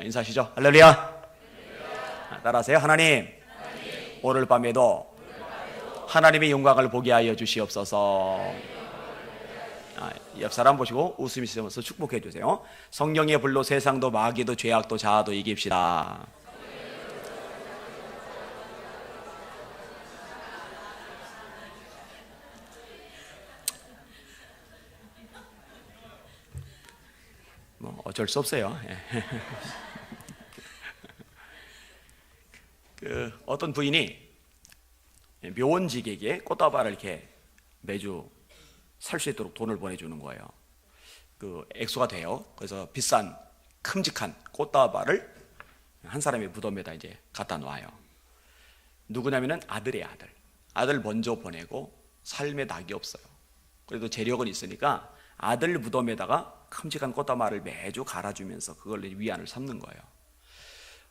인사하시죠. 할렐루야. 따라하세요. 하나님, 오늘 밤에도 하나님의 영광을 보게 하여 주시옵소서. 옆 사람 보시고 웃음이 있으면서 축복해 주세요. 성령의 불로 세상도 마귀도 죄악도 자아도 이깁시다. 뭐 어쩔 수 없어요. 어떤 부인이 묘원직에게 꽃다발을 이렇게 매주 살 수 있도록 돈을 보내주는 거예요. 액수가 돼요. 그래서 비싼 큼직한 꽃다발을 한 사람의 무덤에다 이제 갖다 놔요. 누구냐면은 아들이에요. 아들 먼저 보내고 삶에 낙이 없어요. 그래도 재력은 있으니까 아들 무덤에다가 큼직한 꽃다발을 매주 갈아주면서 그걸 위안을 삼는 거예요.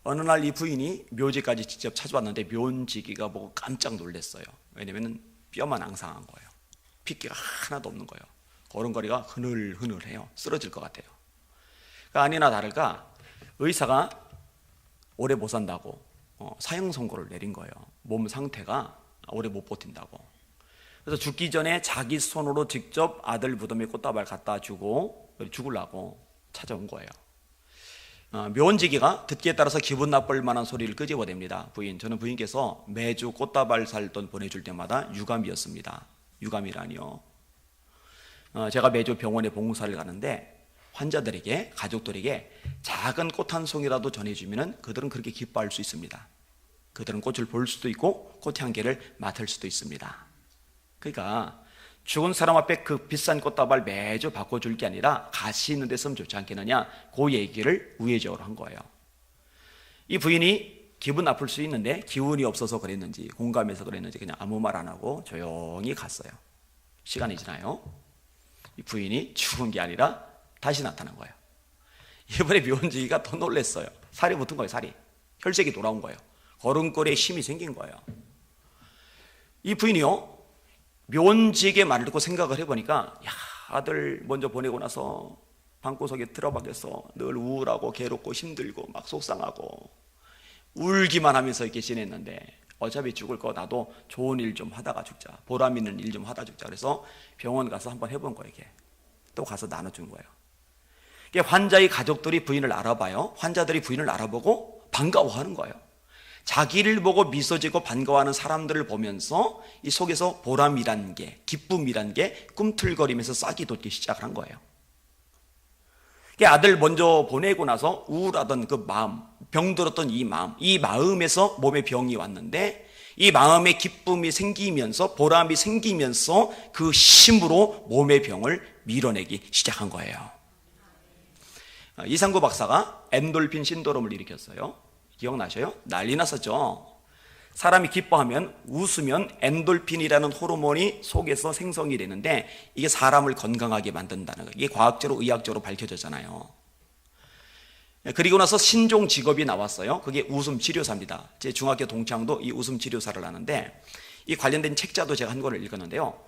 어느 날 이 부인이 묘지까지 직접 찾아왔는데 묘지기가 보고 깜짝 놀랐어요. 왜냐면 뼈만 앙상한 거예요. 핏기가 하나도 없는 거예요. 걸음걸이가 흐늘흐늘해요. 쓰러질 것 같아요. 그러니까 아니나 다를까 의사가 오래 못 산다고 사형 선고를 내린 거예요. 몸 상태가 오래 못 버틴다고. 그래서 죽기 전에 자기 손으로 직접 아들 무덤에 꽃다발 갖다 주고 죽으려고 찾아온 거예요. 묘원지기가 듣기에 따라서 기분 나쁠 만한 소리를 끄집어냅니다. 저는 부인께서 매주 꽃다발 살 돈 보내줄 때마다 유감이었습니다. 유감이라니요. 제가 매주 병원에 봉사를 가는데 환자들에게, 가족들에게 작은 꽃 한 송이라도 전해주면 그들은 그렇게 기뻐할 수 있습니다. 그들은 꽃을 볼 수도 있고 꽃 향기를 맡을 수도 있습니다. 그러니까 죽은 사람 앞에 그 비싼 꽃다발 매주 바꿔줄 게 아니라 가시 있는 데 쓰면 좋지 않겠느냐, 그 얘기를 우회적으로 한 거예요. 이 부인이 기분 나쁠 수 있는데 기운이 없어서 그랬는지 공감해서 그랬는지 그냥 아무 말 안 하고 조용히 갔어요. 시간이 지나요. 이 부인이 죽은 게 아니라 다시 나타난 거예요. 이번에 묘원지기가 더 놀랐어요. 살이 붙은 거예요. 살이. 혈색이 돌아온 거예요. 걸음걸이에 힘이 생긴 거예요. 이 부인이요, 묘원지기의 말을 듣고 생각을 해보니까 아들 먼저 보내고 나서 방구석에 들어박혀서 늘 우울하고 괴롭고 힘들고 막 속상하고 울기만 하면서 이렇게 지냈는데 어차피 죽을 거 나도 좋은 일 좀 하다가 죽자, 보람 있는 일 좀 하다 죽자. 그래서 병원 가서 한번 해본 거예요. 이게 또 가서 나눠준 거예요. 이게 환자의 가족들이 부인을 알아봐요. 환자들이 부인을 알아보고 반가워하는 거예요. 자기를 보고 미소 지고 반가워하는 사람들을 보면서 이 속에서 보람이란 게, 기쁨이란 게 꿈틀거리면서 싹이 돋기 시작한 거예요. 아들 먼저 보내고 나서 우울하던 그 마음, 병들었던 이 마음에서 몸에 병이 왔는데 이 마음에 기쁨이 생기면서 보람이 생기면서 그 힘으로 몸의 병을 밀어내기 시작한 거예요. 이상구 박사가 엔돌핀 신드롬을 일으켰어요. 기억나셔요? 난리 났었죠. 사람이 기뻐하면, 웃으면 엔돌핀이라는 호르몬이 속에서 생성이 되는데 이게 사람을 건강하게 만든다는 거예요. 이게 과학적으로, 의학적으로 밝혀졌잖아요. 그리고 나서 신종 직업이 나왔어요. 그게 웃음치료사입니다. 제 중학교 동창도 이 웃음치료사를 하는데 이 관련된 책자도 제가 한 권을 읽었는데요.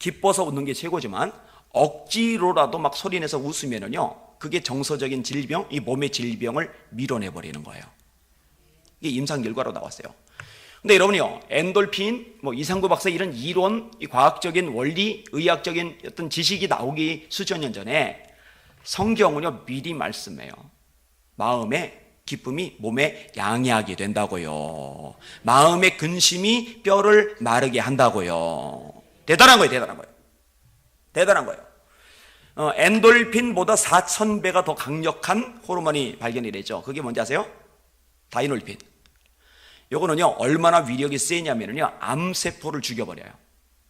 기뻐서 웃는 게 최고지만 억지로라도 막 소리내서 웃으면은요, 그게 정서적인 질병, 이 몸의 질병을 밀어내버리는 거예요. 이게 임상 결과로 나왔어요. 근데 여러분요, 엔돌핀, 이상구 박사 이런 이론, 이 과학적인 원리, 의학적인 어떤 지식이 나오기 수천 년 전에 성경은요, 미리 말씀해요. 마음의 기쁨이 몸에 양해하게 된다고요. 마음의 근심이 뼈를 마르게 한다고요. 대단한 거예요. 엔돌핀보다 4,000배가 더 강력한 호르몬이 발견이 되죠. 그게 뭔지 아세요? 다이놀핀. 요거는요, 얼마나 위력이 세냐면요, 암세포를 죽여버려요.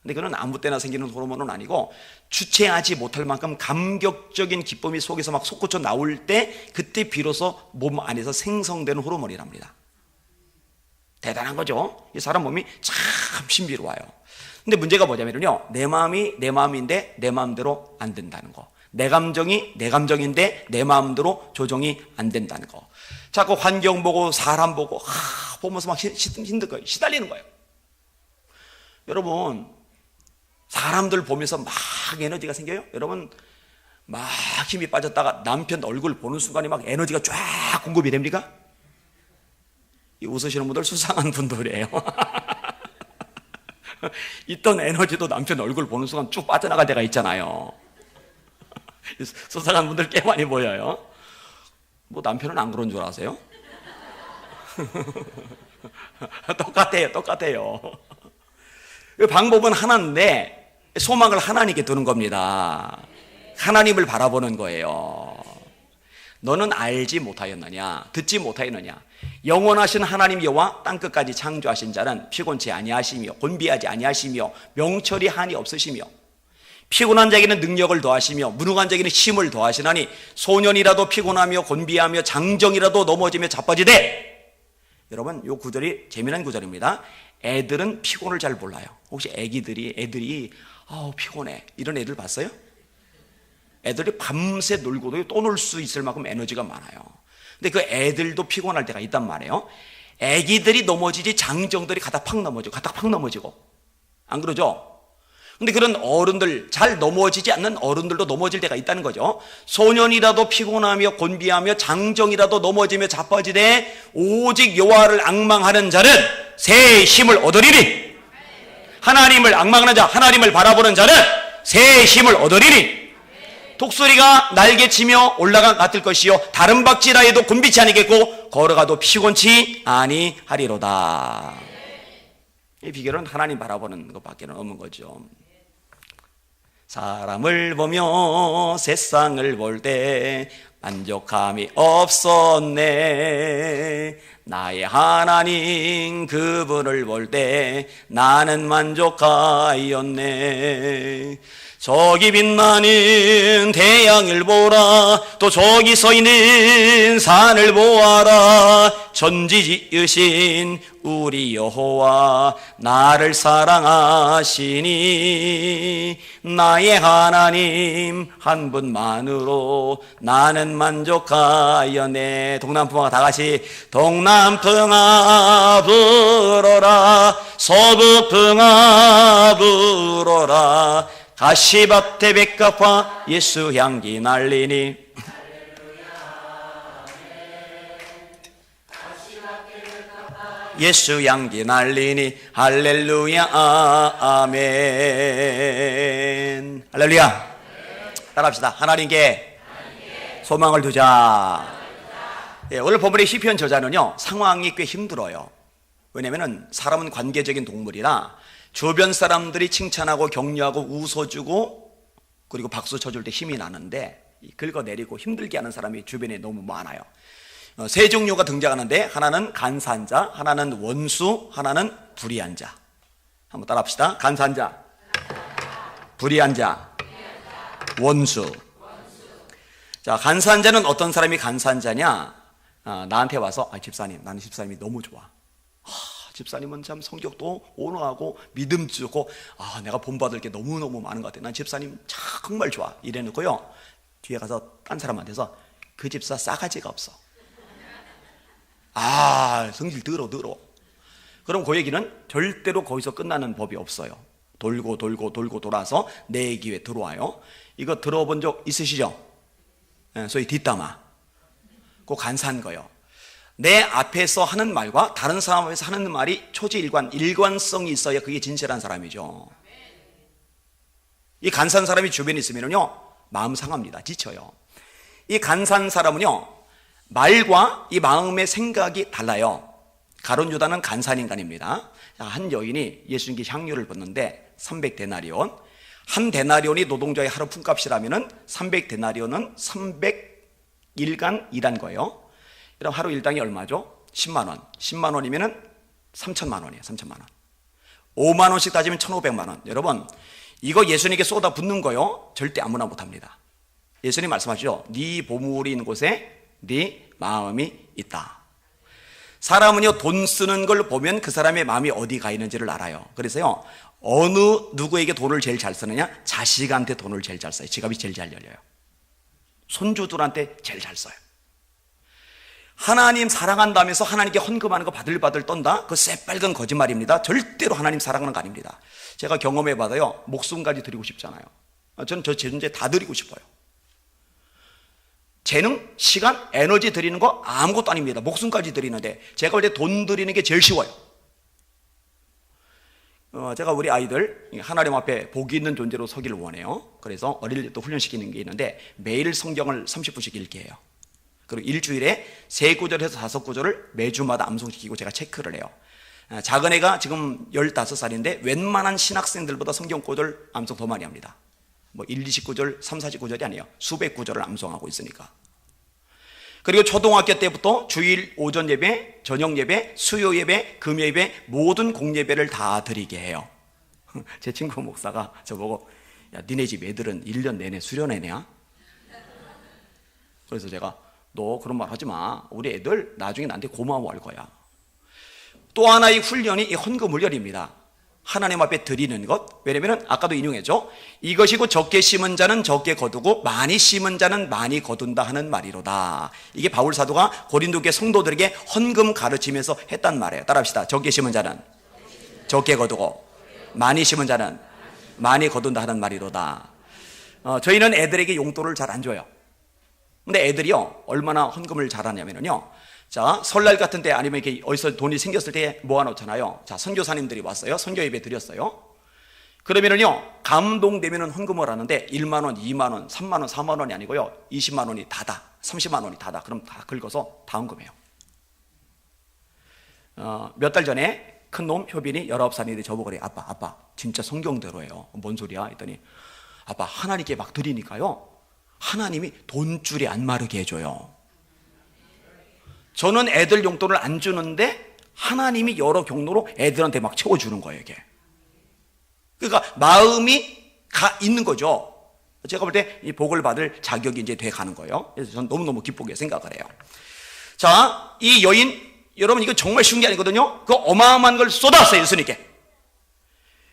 근데 그건 아무 때나 생기는 호르몬은 아니고 주체하지 못할 만큼 감격적인 기쁨이 속에서 막 솟구쳐 나올 때 그때 비로소 몸 안에서 생성되는 호르몬이랍니다. 대단한 거죠. 이 사람 몸이 참 신비로워요. 근데 문제가 뭐냐면요, 내 마음이 내 마음인데 내 마음대로 안 된다는 거. 내 감정이 내 감정인데 내 마음대로 조정이 안 된다는 거. 자꾸 환경 보고 사람 보고 보면서 막 힘든 거예요. 시달리는 거예요. 여러분, 사람들 보면서 막 에너지가 생겨요. 여러분, 막 힘이 빠졌다가 남편 얼굴 보는 순간에 막 에너지가 쫙 공급이 됩니까? 이 웃으시는 분들 수상한 분들이에요. 있던 에너지도 남편 얼굴 보는 순간 쭉 빠져나갈 때가 있잖아요. 수상한 분들 꽤 많이 보여요. 뭐 남편은 안 그런 줄 아세요? 똑같아요. 그 방법은 하나인데 소망을 하나님께 두는 겁니다. 하나님을 바라보는 거예요. 너는 알지 못하였느냐, 듣지 못하였느냐. 영원하신 하나님 여호와 땅끝까지 창조하신 자는 피곤치 아니하시며 곤비하지 아니하시며 명철이 한이 없으시며 피곤한 자에게는 능력을 더하시며 무능한 자에게는 힘을 더하시나니 소년이라도 피곤하며 곤비하며 장정이라도 넘어지며 자빠지되. 여러분, 이 구절이 재미난 구절입니다. 애들은 피곤을 잘 몰라요. 혹시 애들이 피곤해 이런 애들 봤어요? 애들이 밤새 놀고도 또 놀 수 있을 만큼 에너지가 많아요. 근데 그 애들도 피곤할 때가 있단 말이에요. 애기들이 넘어지지 장정들이 가다 팍 넘어지고 안 그러죠? 근데 그런 어른들, 잘 넘어지지 않는 어른들도 넘어질 때가 있다는 거죠. 소년이라도 피곤하며 곤비하며 장정이라도 넘어지며 자빠지되 오직 여호와를 앙망하는 자는 새 힘을 얻으리니. 하나님을 앙망하는 자, 하나님을 바라보는 자는 새 힘을 얻으리니. 독수리가 날개치며 올라가 같을 것이요 다른 박쥐라 해도 곤비치 아니겠고 걸어가도 피곤치 아니하리로다. 이 비결은 하나님 바라보는 것밖에는 없는 거죠. 사람을 보며 세상을 볼 때 만족함이 없었네. 나의 하나님 그분을 볼 때 나는 만족하였네. 저기 빛나는 태양을 보라. 또 저기 서 있는 산을 보아라. 천지 지으신 우리 여호와 나를 사랑하시니 나의 하나님 한 분만으로 나는 만족하였네. 동남풍아 다 같이 동남풍아 불어라. 서북풍아 불어라. 가시밭에 백합화 예수 향기 날리니. 예수 향기 날리니 할렐루야 아멘. 할렐루야. 따라합시다. 하나님께 소망을 두자. 오늘 본문의 시편 저자는요 상황이 꽤 힘들어요. 왜냐하면 사람은 관계적인 동물이라 주변 사람들이 칭찬하고 격려하고 웃어주고 그리고 박수 쳐줄 때 힘이 나는데 긁어내리고 힘들게 하는 사람이 주변에 너무 많아요. 세 종류가 등장하는데 하나는 간사한 자, 하나는 원수, 하나는 불의한 자. 한번 따라합시다. 간사한 자, 불의한 자, 원수. 자, 간사한 자는 어떤 사람이 간사한 자냐? 나한테 와서 집사님, 나는 집사님이 너무 좋아. 집사님은 참 성격도 온화하고 믿음직고 내가 본받을 게 너무너무 많은 것 같아. 난 집사님 정말 좋아. 이래놓고요 뒤에 가서 딴 사람한테서 그 집사 싸가지가 없어. 성질 더러워. 그럼 그 얘기는 절대로 거기서 끝나는 법이 없어요. 돌고 돌아서 내 귀에 들어와요. 이거 들어본 적 있으시죠? 소위 뒷담화. 그거 간사한 거예요. 내 앞에서 하는 말과 다른 사람 앞에서 하는 말이 일관성이 있어야 그게 진실한 사람이죠. 이 간사한 사람이 주변에 있으면요 마음 상합니다. 지쳐요. 이 간사한 사람은요 말과 이 마음의 생각이 달라요. 가룟 유다는 간사한 인간입니다. 한 여인이 예수님께 향유를 붓는데 300데나리온. 한 데나리온이 노동자의 하루 품값이라면 300데나리온은 300일간 일한 거예요. 그럼 하루 일당이 얼마죠? 10만 원. 10만 원이면 3천만 원이에요. 3천만 원. 5만 원씩 따지면 1,500만 원. 여러분, 이거 예수님께 쏟아 붓는 거요 절대 아무나 못합니다. 예수님 말씀하시죠. 네 보물이 있는 곳에 네 마음이 있다. 사람은요 돈 쓰는 걸 보면 그 사람의 마음이 어디 가 있는지를 알아요. 그래서요 어느 누구에게 돈을 제일 잘 쓰느냐? 자식한테 돈을 제일 잘 써요. 지갑이 제일 잘 열려요. 손주들한테 제일 잘 써요. 하나님 사랑한다면서 하나님께 헌금하는 거 바들바들 떤다? 그거 새빨간 거짓말입니다. 절대로 하나님 사랑하는 거 아닙니다. 제가 경험해봐도요 목숨까지 드리고 싶잖아요. 저는 제 존재 다 드리고 싶어요. 재능, 시간, 에너지 들이는 거 아무것도 아닙니다. 목숨까지 들이는데 제가 볼 때 돈 들이는 게 제일 쉬워요. 제가 우리 아이들 하나님 앞에 복이 있는 존재로 서기를 원해요. 그래서 어릴 때부터 훈련시키는 게 있는데 매일 성경을 30분씩 읽게 해요. 그리고 일주일에 3구절에서 5구절을 매주마다 암송시키고 제가 체크를 해요. 작은 애가 지금 15살인데 웬만한 신학생들보다 성경 구절 암송 더 많이 합니다. 뭐 1, 29절, 3, 49절이 아니에요. 수백 구절을 암송하고 있으니까. 그리고 초등학교 때부터 주일 오전 예배, 저녁 예배, 수요 예배, 금요 예배 모든 공예배를 다 드리게 해요. 제 친구 목사가 저보고 야 니네 집 애들은 1년 내내 수련회냐? 그래서 제가 너 그런 말 하지 마. 우리 애들 나중에 나한테 고마워할 거야. 또 하나의 훈련이 이 헌금 훈련입니다. 하나님 앞에 드리는 것. 왜냐면 아까도 인용했죠. 이것이고 적게 심은 자는 적게 거두고 많이 심은 자는 많이 거둔다 하는 말이로다. 이게 바울 사도가 고린도 교회 성도들에게 헌금 가르치면서 했단 말이에요. 따라합시다. 적게 심은 자는 적게 거두고 많이 심은 자는 많이 거둔다 하는 말이로다. 저희는 애들에게 용돈을 잘 안 줘요. 근데 애들이요 얼마나 헌금을 잘하냐면요, 자 설날 같은 때 아니면 이렇게 어디서 돈이 생겼을 때 모아놓잖아요. 자 선교사님들이 왔어요. 선교 예배 드렸어요. 그러면은요 감동되면은 헌금을 하는데 1만 원, 2만 원, 3만 원, 4만 원이 아니고요 20만 원이 다다, 30만 원이 다다. 그럼 다 긁어서 다 헌금해요. 몇 달 전에 큰 놈 효빈이 19살인데 저보고 그래. 아빠 진짜 성경대로예요. 뭔 소리야? 했더니 아빠 하나님께 막 드리니까요 하나님이 돈줄이 안 마르게 해줘요. 저는 애들 용돈을 안 주는데 하나님이 여러 경로로 애들한테 막 채워주는 거예요 이게. 그러니까 마음이 있는 거죠. 제가 볼 때 이 복을 받을 자격이 이제 돼 가는 거예요. 그래서 저는 너무너무 기쁘게 생각을 해요. 자, 이 여인 여러분 이거 정말 쉬운 게 아니거든요. 그 어마어마한 걸 쏟았어요 예수님께.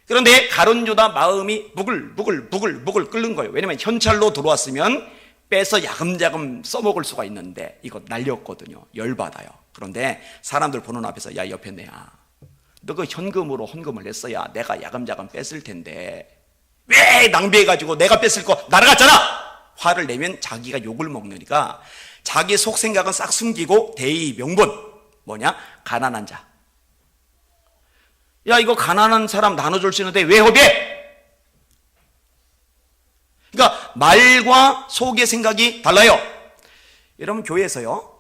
그런데 가룟유다 마음이 부글부글 끓는 거예요. 왜냐면 현찰로 들어왔으면 빼서 야금야금 써먹을 수가 있는데 이거 날렸거든요. 열받아요. 그런데 사람들 보는 앞에서 야 옆에 내야 너 그 현금으로 헌금을 했어야 내가 야금야금 뺐을 텐데 왜 낭비해가지고 내가 뺐을 거 날아갔잖아. 화를 내면 자기가 욕을 먹으니까 자기 속 생각은 싹 숨기고 대의 명분 뭐냐? 가난한 자. 야 이거 가난한 사람 나눠줄 수 있는데 왜 허비해? 그러니까 말과 속의 생각이 달라요. 여러분 교회에서요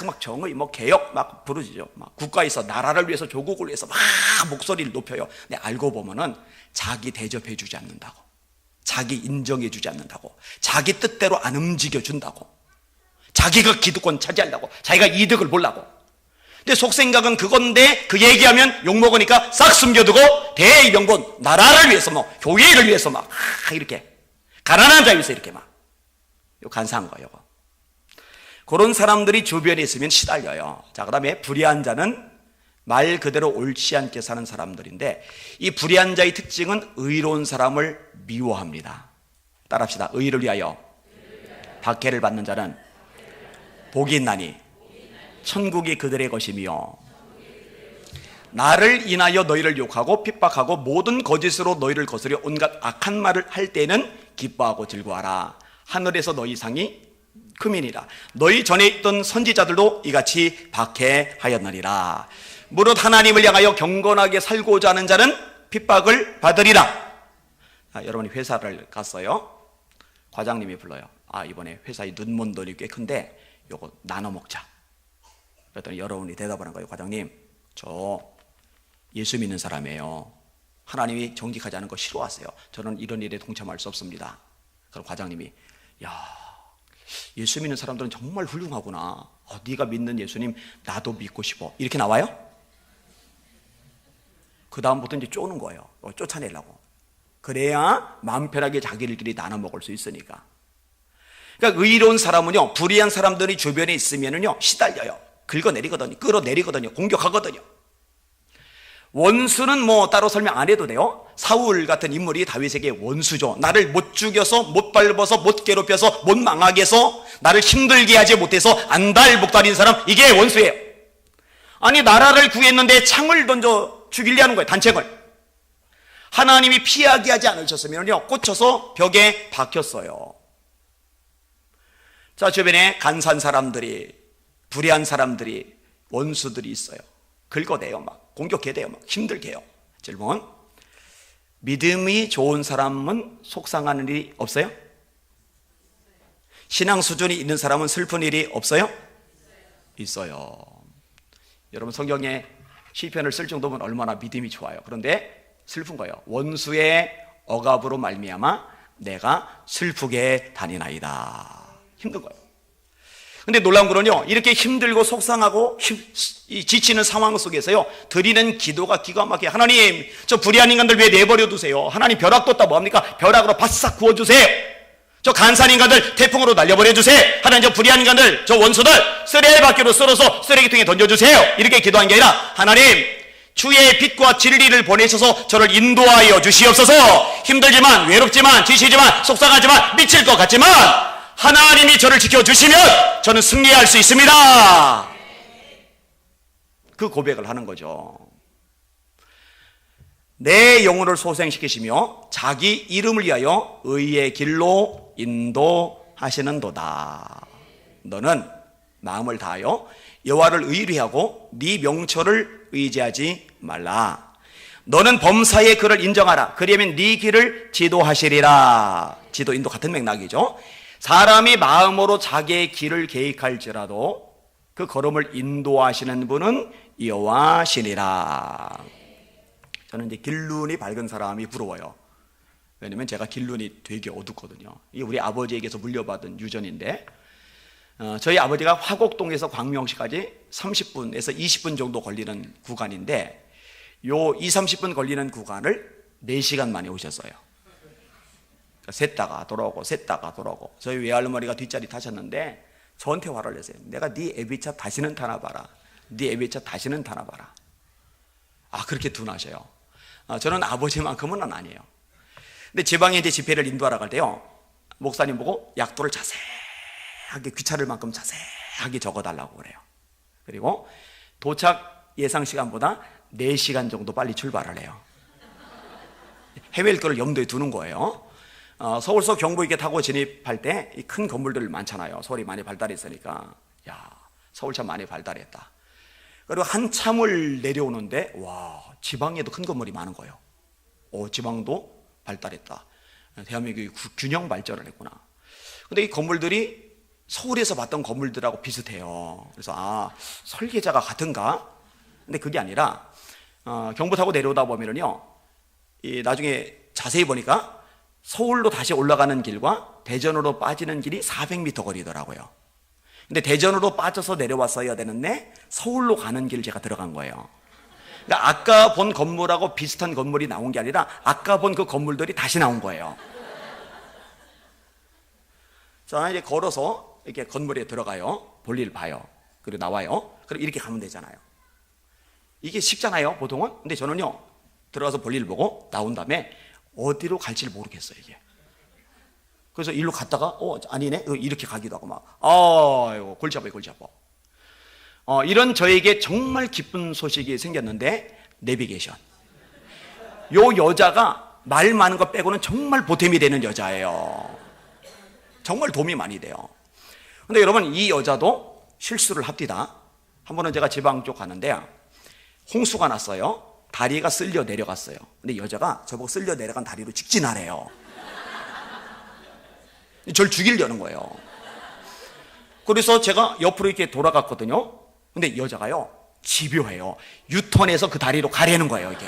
막 정의 뭐 개혁 막 부르지죠. 막 국가에서 나라를 위해서 조국을 위해서 막 목소리를 높여요. 근데 알고 보면은 자기 대접해 주지 않는다고, 자기 인정해 주지 않는다고, 자기 뜻대로 안 움직여 준다고, 자기가 기득권 차지하려고, 자기가 이득을 보려고. 근데 속생각은 그건데 그 얘기하면 욕먹으니까 싹 숨겨두고 대의 명분 나라를 위해서 뭐 교회를 위해서 막 이렇게 가난한 자 위해서 이렇게 막 간사한 거예요. 그런 사람들이 주변에 있으면 시달려요. 자, 그 다음에 불의한 자는 말 그대로 옳지 않게 사는 사람들인데 이 불의한 자의 특징은 의로운 사람을 미워합니다. 따라합시다. 의를 위하여 박해를 받는 자는 복이 있나니 천국이 그들의 것이며 나를 인하여 너희를 욕하고 핍박하고 모든 거짓으로 너희를 거스려 온갖 악한 말을 할 때는 기뻐하고 즐거워하라. 하늘에서 너희 상이 크민이라. 너희 전에 있던 선지자들도 이같이 박해하였느니라. 무릇 하나님을 향하여 경건하게 살고자 하는 자는 핍박을 받으리라. 여러분이 회사를 갔어요. 과장님이 불러요. 이번에 회사에 눈먼 돈이 꽤 큰데 요거 나눠 먹자. 그랬더니 여러분이 대답을 한 거예요. 과장님, 저 예수 믿는 사람이에요. 하나님이 정직하지 않은 거 싫어하세요. 저는 이런 일에 동참할 수 없습니다. 그럼 과장님이 예수 믿는 사람들은 정말 훌륭하구나. 네가 믿는 예수님 나도 믿고 싶어. 이렇게 나와요? 그 다음부터 이제 쪼는 거예요. 쫓아내려고. 그래야 마음 편하게 자기들끼리 나눠 먹을 수 있으니까. 그러니까 의로운 사람은요, 불의한 사람들이 주변에 있으면은요 시달려요. 긁어내리거든요. 끌어내리거든요. 공격하거든요. 원수는 뭐 따로 설명 안 해도 돼요. 사울 같은 인물이 다윗에게 원수죠. 나를 못 죽여서, 못 밟아서, 못 괴롭혀서, 못 망하게 해서, 나를 힘들게 하지 못해서 안달복달인 사람, 이게 원수예요. 아니 나라를 구했는데 창을 던져 죽이려 하는 거예요. 단책을. 하나님이 피하게 하지 않으셨으면요 꽂혀서 벽에 박혔어요. 자, 주변에 간사한 사람들이, 불의한 사람들이, 원수들이 있어요. 긁어대요. 막 공격해대요. 막 힘들게 해요. 질문: 믿음이 좋은 사람은 속상하는 일이 없어요? 신앙 수준이 있는 사람은 슬픈 일이 없어요? 있어요. 여러분, 성경에 시편을 쓸 정도면 얼마나 믿음이 좋아요. 그런데 슬픈 거예요. 원수의 억압으로 말미암아 내가 슬프게 다니나이다. 힘든 거예요. 근데 놀라운 거는요, 이렇게 힘들고 속상하고 지치는 상황 속에서요, 드리는 기도가 기가 막혀요. 하나님, 저 불의한 인간들 왜 내버려 두세요? 하나님, 벼락 뒀다 뭐합니까? 벼락으로 바싹 구워주세요. 저 간사한 인간들 태풍으로 날려버려 주세요. 하나님, 저 불의한 인간들, 저 원수들 쓰레기바퀴로 썰어서 쓰레기통에 던져주세요. 이렇게 기도한 게 아니라, 하나님, 주의 빛과 진리를 보내셔서 저를 인도하여 주시옵소서. 힘들지만, 외롭지만, 지치지만, 속상하지만, 미칠 것 같지만 하나님이 저를 지켜주시면 저는 승리할 수 있습니다. 그 고백을 하는 거죠. 내 영혼을 소생시키시며 자기 이름을 위하여 의의 길로 인도하시는도다. 너는 마음을 다하여 여호와를 의뢰하고 네 명철을 의지하지 말라. 너는 범사의 그를 인정하라. 그리하면 네 길을 지도하시리라. 지도, 인도 같은 맥락이죠. 사람이 마음으로 자기의 길을 계획할지라도 그 걸음을 인도하시는 분은 여호와시니라. 저는 이제 길눈이 밝은 사람이 부러워요. 왜냐면 제가 길눈이 되게 어둡거든요. 이게 우리 아버지에게서 물려받은 유전인데, 저희 아버지가 화곡동에서 광명시까지 30분에서 20분 정도 걸리는 구간인데, 요 20-30분 걸리는 구간을 4시간 만에 오셨어요. 샜다가 돌아오고 샜다가 돌아오고. 저희 외할머니가 뒷자리 타셨는데 저한테 화를 내세요. 내가 네 애비차 다시는 타나 봐라. 네 애비차 다시는 타나 봐라. 아, 그렇게 둔하셔요. 저는 아버지만큼은 아니에요. 근데 지방에 이제 집회를 인도하러 갈 때요, 목사님 보고 약도를 자세하게, 귀찮을 만큼 자세하게 적어달라고 그래요. 그리고 도착 예상 시간보다 4시간 정도 빨리 출발을 해요. 해외일 거를 염두에 두는 거예요. 서울서 경부이렇게 타고 진입할 때 이 큰 건물들 많잖아요. 서울이 많이 발달했으니까. 야, 서울 참 많이 발달했다. 그리고 한참을 내려오는데, 와, 지방에도 큰 건물이 많은 거예요. 지방도 발달했다. 대한민국이 균형 발전을 했구나. 근데 이 건물들이 서울에서 봤던 건물들하고 비슷해요. 그래서 설계자가 같은가? 근데 그게 아니라 경부 타고 내려오다 보면은요, 나중에 자세히 보니까 서울로 다시 올라가는 길과 대전으로 빠지는 길이 400m 거리더라고요. 근데 대전으로 빠져서 내려왔어야 되는데 서울로 가는 길 제가 들어간 거예요. 그러니까 아까 본 건물하고 비슷한 건물이 나온 게 아니라 아까 본 그 건물들이 다시 나온 거예요. 자, 이제 걸어서 이렇게 건물에 들어가요. 볼일 봐요. 그리고 나와요. 그리고 이렇게 가면 되잖아요. 이게 쉽잖아요, 보통은. 근데 저는요, 들어가서 볼일 보고 나온 다음에 어디로 갈지를 모르겠어요, 이게. 그래서 일로 갔다가 아니네, 이렇게 가기도 하고 막, 이거 골치 아파요, 골치 아파. 이런 저에게 정말 기쁜 소식이 생겼는데, 내비게이션. 요 여자가 말 많은 거 빼고는 정말 보탬이 되는 여자예요. 정말 도움이 많이 돼요. 근데 여러분, 이 여자도 실수를 합디다. 한 번은 제가 지방 쪽 가는데 홍수가 났어요. 다리가 쓸려 내려갔어요. 근데 여자가 저보고 쓸려 내려간 다리로 직진하래요. 절 죽이려는 거예요. 그래서 제가 옆으로 이렇게 돌아갔거든요. 근데 여자가요, 집요해요. 유턴해서 그 다리로 가려는 거예요, 이게.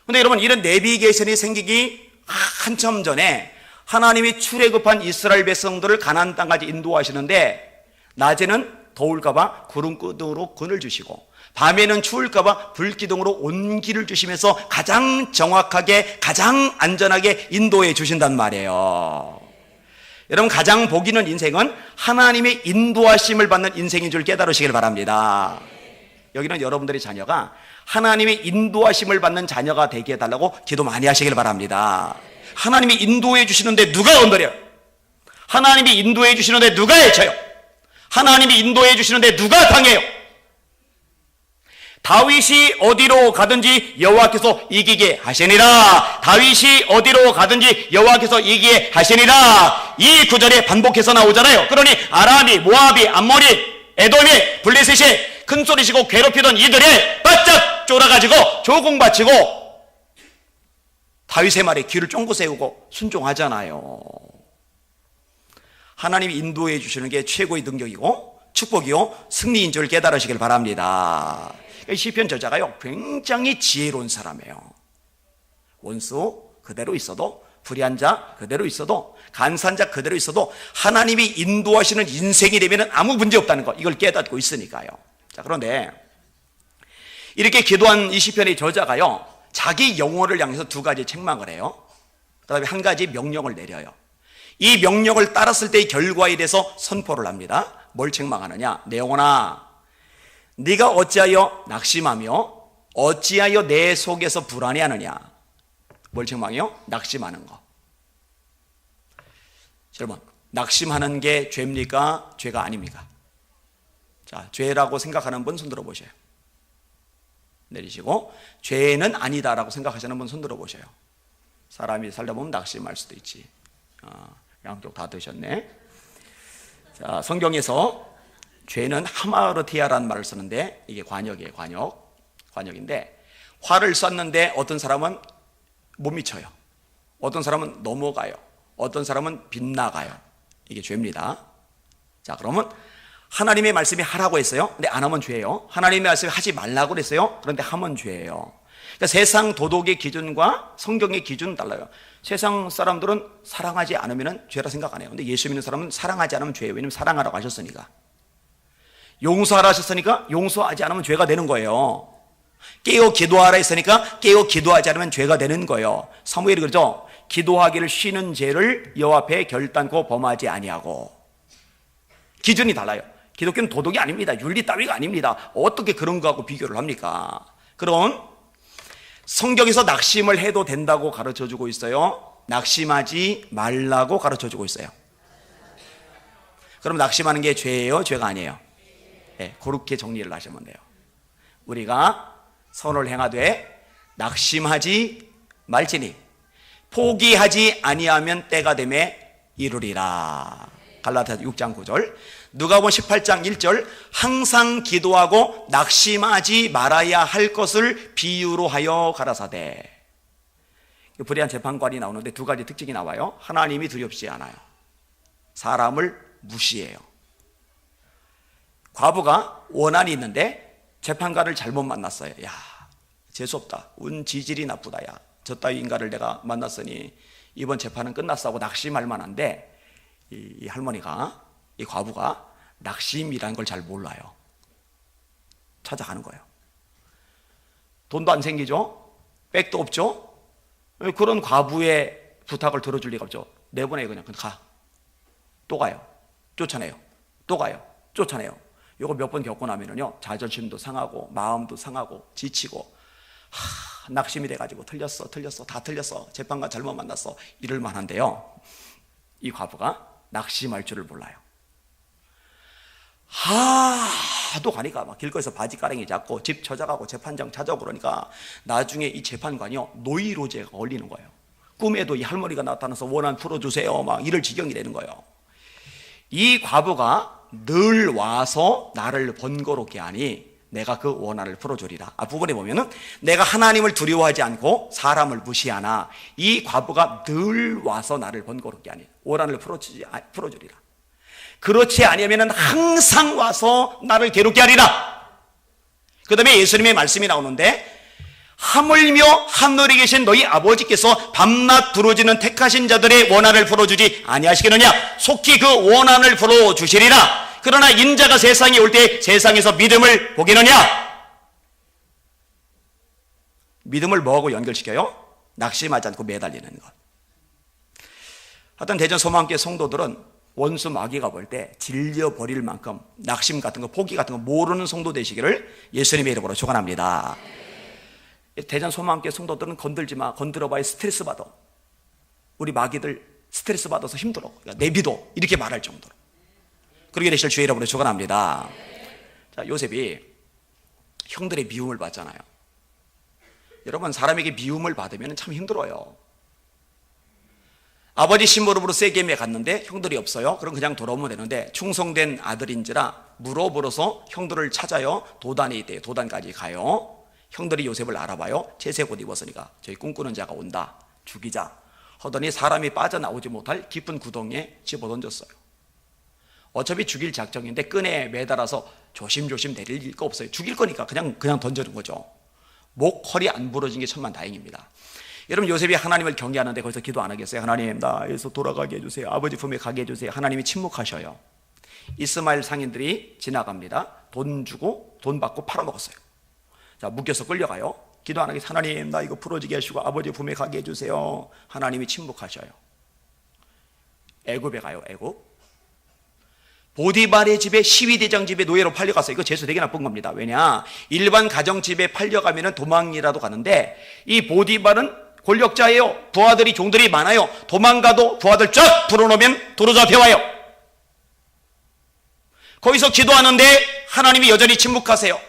근데 여러분, 이런 내비게이션이 생기기 한참 전에 하나님이 출애굽한 이스라엘 백성들을 가나안 땅까지 인도하시는데, 낮에는 더울까봐 구름기둥으로 그늘 주시고 밤에는 추울까봐 불기둥으로 온기를 주시면서 가장 정확하게, 가장 안전하게 인도해 주신단 말이에요. 여러분, 가장 복 있는 인생은 하나님의 인도하심을 받는 인생인 줄 깨달으시길 바랍니다. 여기는 여러분들의 자녀가 하나님의 인도하심을 받는 자녀가 되게 해달라고 기도 많이 하시길 바랍니다. 하나님이 인도해 주시는데 누가 건드려요? 하나님이 인도해 주시는데 누가 해쳐요? 하나님이 인도해 주시는데 누가 당해요? 다윗이 어디로 가든지 여호와께서 이기게 하시니라. 다윗이 어디로 가든지 여호와께서 이기게 하시니라. 이 구절에 반복해서 나오잖아요. 그러니 아람이, 모압이, 암몬이, 에돔이, 블레셋이 큰 소리치고 괴롭히던 이들이 바짝 쫄아가지고 조공바치고 다윗의 말에 귀를 쫑긋 세우고 순종하잖아요. 하나님이 인도해 주시는 게 최고의 능력이고 축복이요 승리인 줄 깨달으시길 바랍니다. 시편 저자가요 굉장히 지혜로운 사람이에요. 원수 그대로 있어도, 불의한 자 그대로 있어도, 간사한 자 그대로 있어도 하나님이 인도하시는 인생이 되면 아무 문제 없다는 거, 이걸 깨닫고 있으니까요. 자, 그런데 이렇게 기도한 이 시편의 저자가요 자기 영혼을 향해서 두 가지 책망을 해요. 그 다음에 한 가지 명령을 내려요. 이 명령을 따랐을 때의 결과에 대해서 선포를 합니다. 뭘 책망하느냐? 내 영혼아, 네가 어찌하여 낙심하며 어찌하여 내 속에서 불안해하느냐? 뭘 책망해요? 낙심하는 거. 여러분, 낙심하는 게 죄입니까? 죄가 아닙니까? 자, 죄라고 생각하는 분 손 들어보세요. 내리시고, 죄는 아니다라고 생각하시는 분 손 들어보세요. 사람이 살다 보면 낙심할 수도 있지. 양쪽 다 드셨네. 자, 성경에서 죄는 하마르티아라는 말을 쓰는데 이게 관역이에요. 관역인데 활을 쐈는데 어떤 사람은 못 미쳐요. 어떤 사람은 넘어가요. 어떤 사람은 빗나가요. 이게 죄입니다. 자, 그러면 하나님의 말씀이 하라고 했어요. 근데 안 하면 죄예요. 하나님의 말씀이 하지 말라고 그랬어요. 그런데 하면 죄예요. 그러니까 세상 도덕의 기준과 성경의 기준은 달라요. 세상 사람들은 사랑하지 않으면 죄라 생각 안 해요. 근데 예수 믿는 사람은 사랑하지 않으면 죄예요. 왜냐하면 사랑하라고 하셨으니까. 용서하라 하셨으니까 용서하지 않으면 죄가 되는 거예요. 깨어 기도하라 했으니까 깨어 기도하지 않으면 죄가 되는 거예요. 사무엘이 그러죠. 기도하기를 쉬는 죄를 여호와 앞에 결단코 범하지 아니하고. 기준이 달라요. 기독교는 도덕이 아닙니다. 윤리 따위가 아닙니다. 어떻게 그런 거하고 비교를 합니까? 그럼 성경에서 낙심을 해도 된다고 가르쳐주고 있어요? 낙심하지 말라고 가르쳐주고 있어요? 그럼 낙심하는 게 죄예요? 죄가 아니에요? 네, 그렇게 정리를 하시면 돼요. 우리가 선을 행하되 낙심하지 말지니 포기하지 아니하면 때가 되매 이루리라. 갈라디아서 6장 9절, 누가복음 18장 1절, 항상 기도하고 낙심하지 말아야 할 것을 비유로 하여 가라사대. 불의한 재판관이 나오는데 두 가지 특징이 나와요. 하나님이 두렵지 않아요. 사람을 무시해요. 과부가 원한이 있는데 재판관을 잘못 만났어요. 야, 재수없다. 운 지질이 나쁘다. 야, 저 따위 인간을 내가 만났으니 이번 재판은 끝났어 하고 낙심할 만한데 이 할머니가, 이 과부가 낙심이라는 걸 잘 몰라요. 찾아가는 거예요. 돈도 안 생기죠? 백도 없죠? 그런 과부의 부탁을 들어줄 리가 없죠. 내보내요. 그냥 가. 또 가요. 쫓아내요. 또 가요. 쫓아내요. 이거 몇 번 겪고 나면은요, 자존심도 상하고 마음도 상하고 지치고 낙심이 돼가지고 틀렸어 다 틀렸어, 재판관 잘못 만났어, 이럴 만한데요, 이 과부가 낙심할 줄을 몰라요. 하도 가니까 막 길거리에서 바지가랭이 잡고 집 찾아가고 재판장 찾아오고 그러니까 나중에 이 재판관이요, 노이로제가 걸리는 거예요. 꿈에도 이 할머니가 나타나서 원한 풀어주세요 막 이럴 지경이 되는 거예요. 이 과부가 늘 와서 나를 번거롭게 하니 내가 그 원한을 풀어주리라. 부분에 보면은 내가 하나님을 두려워하지 않고 사람을 무시하나 이 과부가 늘 와서 나를 번거롭게 하니 원한을 풀어주리라. 그렇지 아니하면 항상 와서 나를 괴롭게 하리라. 그 다음에 예수님의 말씀이 나오는데, 하물며 하늘에 계신 너희 아버지께서 밤낮 부르짖는 택하신 자들의 원한을 풀어주지 아니하시겠느냐? 속히 그 원한을 풀어주시리라. 그러나 인자가 세상에 올 때 세상에서 믿음을 보겠느냐? 믿음을 뭐하고 연결시켜요? 낙심하지 않고 매달리는 것. 하여튼 대전 소망교회 성도들은 원수 마귀가 볼 때 질려버릴 만큼 낙심 같은 거, 포기 같은 거 모르는 성도 되시기를 예수님의 이름으로 축원합니다. 대전 소망교회 성도들은 건들지 마, 건드려봐야 스트레스 받아. 우리 마귀들 스트레스 받아서 힘들어. 그러니까 내비둬. 이렇게 말할 정도로. 그러게 되실 주의 이름으로 축원합니다. 자, 요셉이 형들의 미움을 받잖아요. 여러분, 사람에게 미움을 받으면 참 힘들어요. 아버지 심부름으로 세겜에 갔는데 형들이 없어요. 그럼 그냥 돌아오면 되는데 충성된 아들인지라 물어보러서 형들을 찾아요. 도단에 있대요. 도단까지 가요. 형들이 요셉을 알아봐요. 채색 옷 입었으니까 저희 꿈꾸는 자가 온다, 죽이자 하더니 사람이 빠져나오지 못할 깊은 구덩이에 집어던졌어요. 어차피 죽일 작정인데 끈에 매달아서 조심조심 내릴 거 없어요. 죽일 거니까 그냥 던져는 거죠. 목, 허리 안 부러진 게 천만다행입니다. 여러분, 요셉이 하나님을 경외하는데 거기서 기도 안 하겠어요? 하나님, 나에서 돌아가게 해주세요. 아버지 품에 가게 해주세요. 하나님이 침묵하셔요. 이스마엘 상인들이 지나갑니다. 돈 주고 돈 받고 팔아먹었어요. 자, 묶여서 끌려가요. 기도 안 하겠어요? 하나님, 나 이거 부러지게 하시고 아버지 품에 가게 해주세요. 하나님이 침묵하셔요. 애굽에 가요. 애굽. 보디발의 집에, 시위대장 집에 노예로 팔려갔어요. 이거 재수 되게 나쁜 겁니다. 왜냐, 일반 가정집에 팔려가면 도망이라도 가는데 이 보디발은 권력자예요. 부하들이, 종들이 많아요. 도망가도 부하들 쫙 불어놓으면 도로 잡혀와요. 거기서 기도하는데 하나님이 여전히 침묵하세요.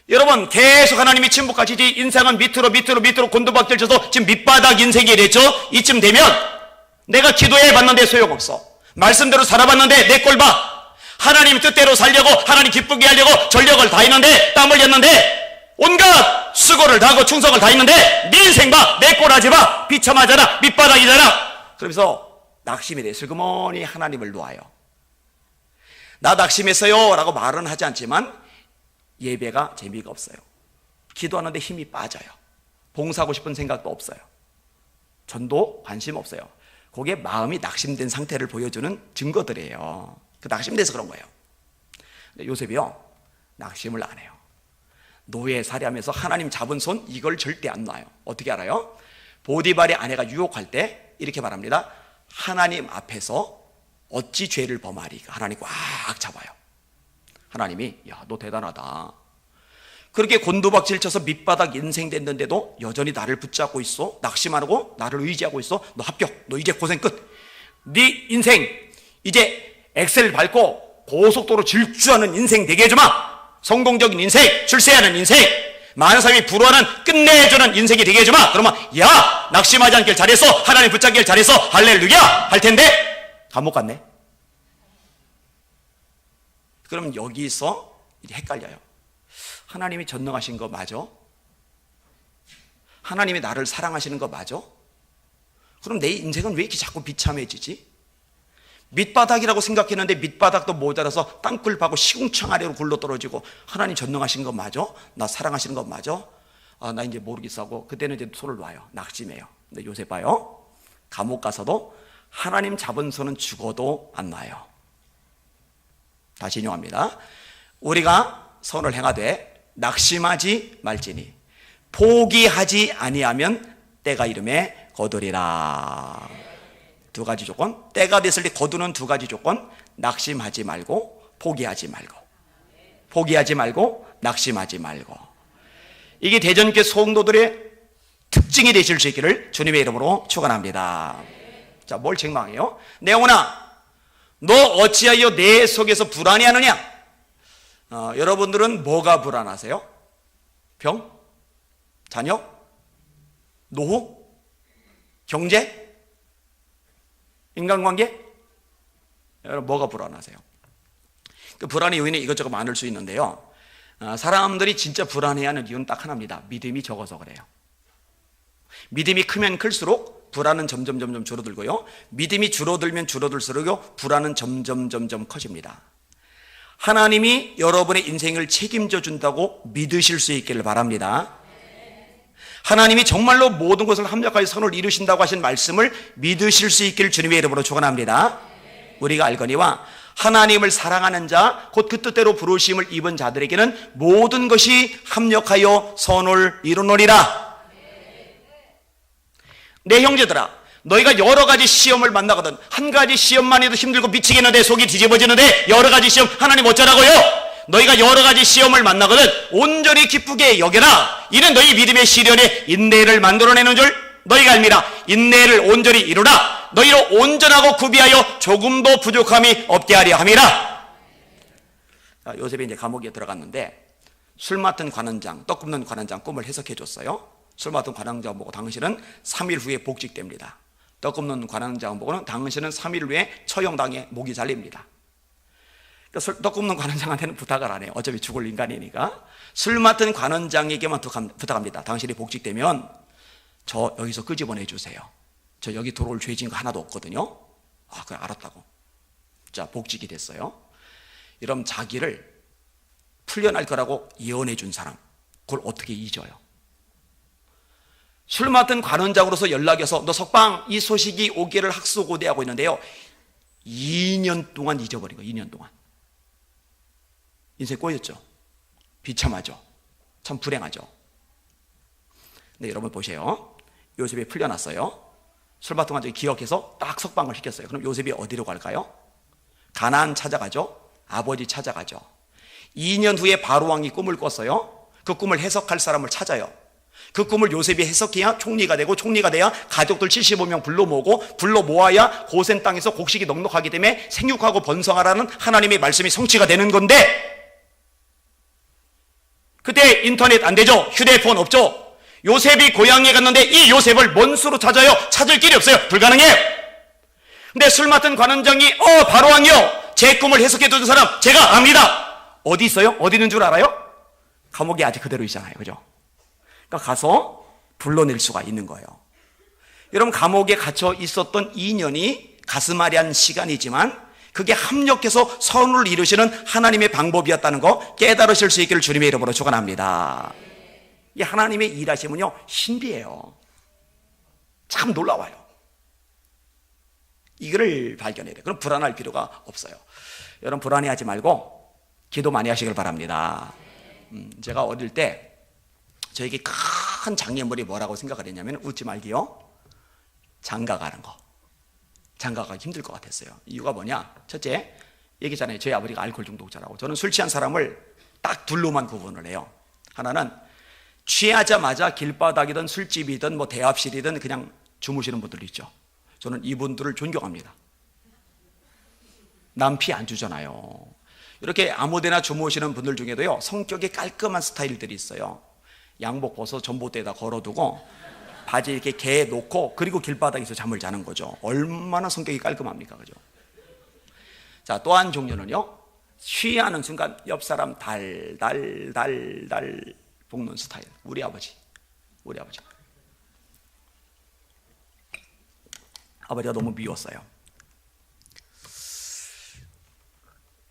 여러분, 계속 하나님이 침묵하시지 인생은 밑으로 곤두박질 쳐서 지금 밑바닥 인생이 됐죠. 이쯤 되면 내가 기도해 봤는데 소용없어. 말씀대로 살아봤는데 내 꼴 봐. 하나님 뜻대로 살려고, 하나님 기쁘게 하려고 전력을 다했는데, 땀 흘렸는데, 온갖 수고를 다하고 충성을 다했는데 네 인생 봐, 내 꼴 하지 마. 비참하잖아, 밑바닥이잖아. 그러면서 낙심이 돼. 슬그머니 하나님을 놓아요. 나 낙심했어요 라고 말은 하지 않지만 예배가 재미가 없어요. 기도하는데 힘이 빠져요. 봉사하고 싶은 생각도 없어요. 전도 관심 없어요. 그게 마음이 낙심된 상태를 보여주는 증거들이에요. 그 낙심돼서 그런 거예요. 근데 요셉이요, 낙심을 안 해요. 노예 살해하면서 하나님 잡은 손, 이걸 절대 안 놔요. 어떻게 알아요? 보디발의 아내가 유혹할 때 이렇게 말합니다. 하나님 앞에서 어찌 죄를 범하리까. 하나님 꽉 잡아요. 하나님이, 야, 너 대단하다. 그렇게 곤두박질 쳐서 밑바닥 인생 됐는데도 여전히 나를 붙잡고 있어. 낙심 안 하고 나를 의지하고 있어. 너 합격. 너 이제 고생 끝. 네 인생 이제 엑셀 밟고 고속도로 질주하는 인생 되게 해주마. 성공적인 인생, 출세하는 인생, 많은 사람이 부러워하는 끝내주는 인생이 되게 해주마. 그러면 야, 낙심하지 않길 잘했어. 하나님 붙잡길 잘했어. 할렐루야 할 텐데 감옥 갔네. 그럼 여기서 이제 헷갈려요. 하나님이 전능하신 거 맞아? 하나님이 나를 사랑하시는 거 맞아? 그럼 내 인생은 왜 이렇게 자꾸 비참해지지? 밑바닥이라고 생각했는데 밑바닥도 모자라서 땅굴 파고 시궁창 아래로 굴러떨어지고, 하나님 전능하신 거 맞아? 나 사랑하시는 거 맞아? 아, 나 이제 모르겠어 하고 그때는 이제 손을 놔요. 낙심해요. 근데 요새 봐요. 감옥 가서도 하나님 잡은 손은 죽어도 안 놔요. 다시 인용합니다. 우리가 선을 행하되 낙심하지 말지니 포기하지 아니하면 때가 이름에 거두리라. 두 가지 조건. 때가 됐을 때 거두는 두 가지 조건. 낙심하지 말고 포기하지 말고. 포기하지 말고 낙심하지 말고. 이게 대전교회 성도들의 특징이 되실 수 있기를 주님의 이름으로 축원합니다. 자, 뭘 책망해요? 내 영혼아, 너 어찌하여 내 속에서 불안해하느냐? 여러분들은 뭐가 불안하세요? 병? 자녀? 노후? 경제? 인간관계? 여러분 뭐가 불안하세요? 그 불안의 요인이 이것저것 많을 수 있는데요, 사람들이 진짜 불안해하는 이유는 딱 하나입니다. 믿음이 적어서 그래요. 믿음이 크면 클수록 불안은 점점 줄어들고요, 믿음이 줄어들면 줄어들수록 불안은 점점 커집니다. 하나님이 여러분의 인생을 책임져 준다고 믿으실 수 있기를 바랍니다. 하나님이 정말로 모든 것을 합력하여 선을 이루신다고 하신 말씀을 믿으실 수 있기를 주님의 이름으로 축원합니다. 우리가 알거니와 하나님을 사랑하는 자, 곧 그 뜻대로 부르심을 입은 자들에게는 모든 것이 합력하여 선을 이루노리라. 내 형제들아, 너희가 여러 가지 시험을 만나거든 한 가지 시험만 해도 힘들고 미치겠는데 속이 뒤집어지는데 여러 가지 시험 하나님 어쩌라고요? 너희가 여러 가지 시험을 만나거든 온전히 기쁘게 여겨라. 이는 너희 믿음의 시련에 인내를 만들어내는 줄 너희가 알미라. 인내를 온전히 이루라. 너희로 온전하고 구비하여 조금도 부족함이 없게 하려 함이라. 요셉이 이제 감옥에 들어갔는데 술 맡은 관원장, 떡 굽는 관원장 꿈을 해석해 줬어요. 술 맡은 관원장 보고 당신은 3일 후에 복직됩니다. 떡 굽는 관원장 보고는 당신은 3일 후에 처형당해 목이 잘립니다. 떡 굽는 관원장한테는 부탁을 안 해요. 어차피 죽을 인간이니까. 술 맡은 관원장에게만 부탁합니다. 당신이 복직되면 저 여기서 끄집어내 주세요. 저 여기 들어올 죄 지은 거 하나도 없거든요. 아, 그래, 알았다고. 자, 복직이 됐어요. 이러면 자기를 풀려날 거라고 예언해 준 사람, 그걸 어떻게 잊어요? 술 맡은 관원장으로서 연락이 와서 너 석방 이 소식이 오기를 학수고대하고 있는데요. 2년 동안 잊어버린 거예요. 2년 동안. 인생 꼬였죠. 비참하죠. 참 불행하죠. 네, 여러분 보세요. 요셉이 풀려났어요. 술 맡은 관원장이 기억해서 딱 석방을 시켰어요. 그럼 요셉이 어디로 갈까요? 가나안 찾아가죠. 아버지 찾아가죠. 2년 후에 바로왕이 꿈을 꿨어요. 그 꿈을 해석할 사람을 찾아요. 그 꿈을 요셉이 해석해야 총리가 되고, 총리가 돼야 가족들 75명 불러 모아야 고센 땅에서 곡식이 넉넉하기 때문에 생육하고 번성하라는 하나님의 말씀이 성취가 되는 건데, 그때 인터넷 안 되죠. 휴대폰 없죠. 요셉이 고향에 갔는데 이 요셉을 뭔 수로 찾아요? 찾을 길이 없어요. 불가능해요. 근데 술 맡은 관원장이 바로왕이요, 제 꿈을 해석해 준 사람 제가 압니다. 어디 있어요? 어디 있는 줄 알아요? 감옥에 아직 그대로 있잖아요. 그죠? 그러니까 가서 불러낼 수가 있는 거예요. 여러분, 감옥에 갇혀 있었던 2년이 가슴앓이한 시간이지만 그게 합력해서 선을 이루시는 하나님의 방법이었다는 거 깨달으실 수 있기를 주님의 이름으로 축원합니다. 이 하나님의 일하심은요, 신비해요. 참 놀라워요. 이거를 발견해야 돼요. 그럼 불안할 필요가 없어요. 여러분, 불안해하지 말고 기도 많이 하시길 바랍니다. 제가 어릴 때 저에게 큰 장애물이 뭐라고 생각을 했냐면, 웃지 말기요, 장가 가는 거. 장가 가기 힘들 것 같았어요. 이유가 뭐냐? 첫째, 얘기잖아요. 저희 아버지가 알코올 중독자라고. 저는 술 취한 사람을 딱 둘로만 구분을 해요. 하나는 취하자마자 길바닥이든 술집이든 뭐 대합실이든 그냥 주무시는 분들 있죠. 저는 이분들을 존경합니다. 남 피 안 주잖아요. 이렇게 아무데나 주무시는 분들 중에도요, 성격이 깔끔한 스타일들이 있어요. 양복 벗어 전봇대에다 걸어두고 바지 이렇게 개 놓고, 그리고 길바닥에서 잠을 자는 거죠. 얼마나 성격이 깔끔합니까? 그죠? 자, 또 한 종류는요, 취하는 순간 옆 사람 달달 볶는 스타일. 우리 아버지. 아버지가 너무 미웠어요.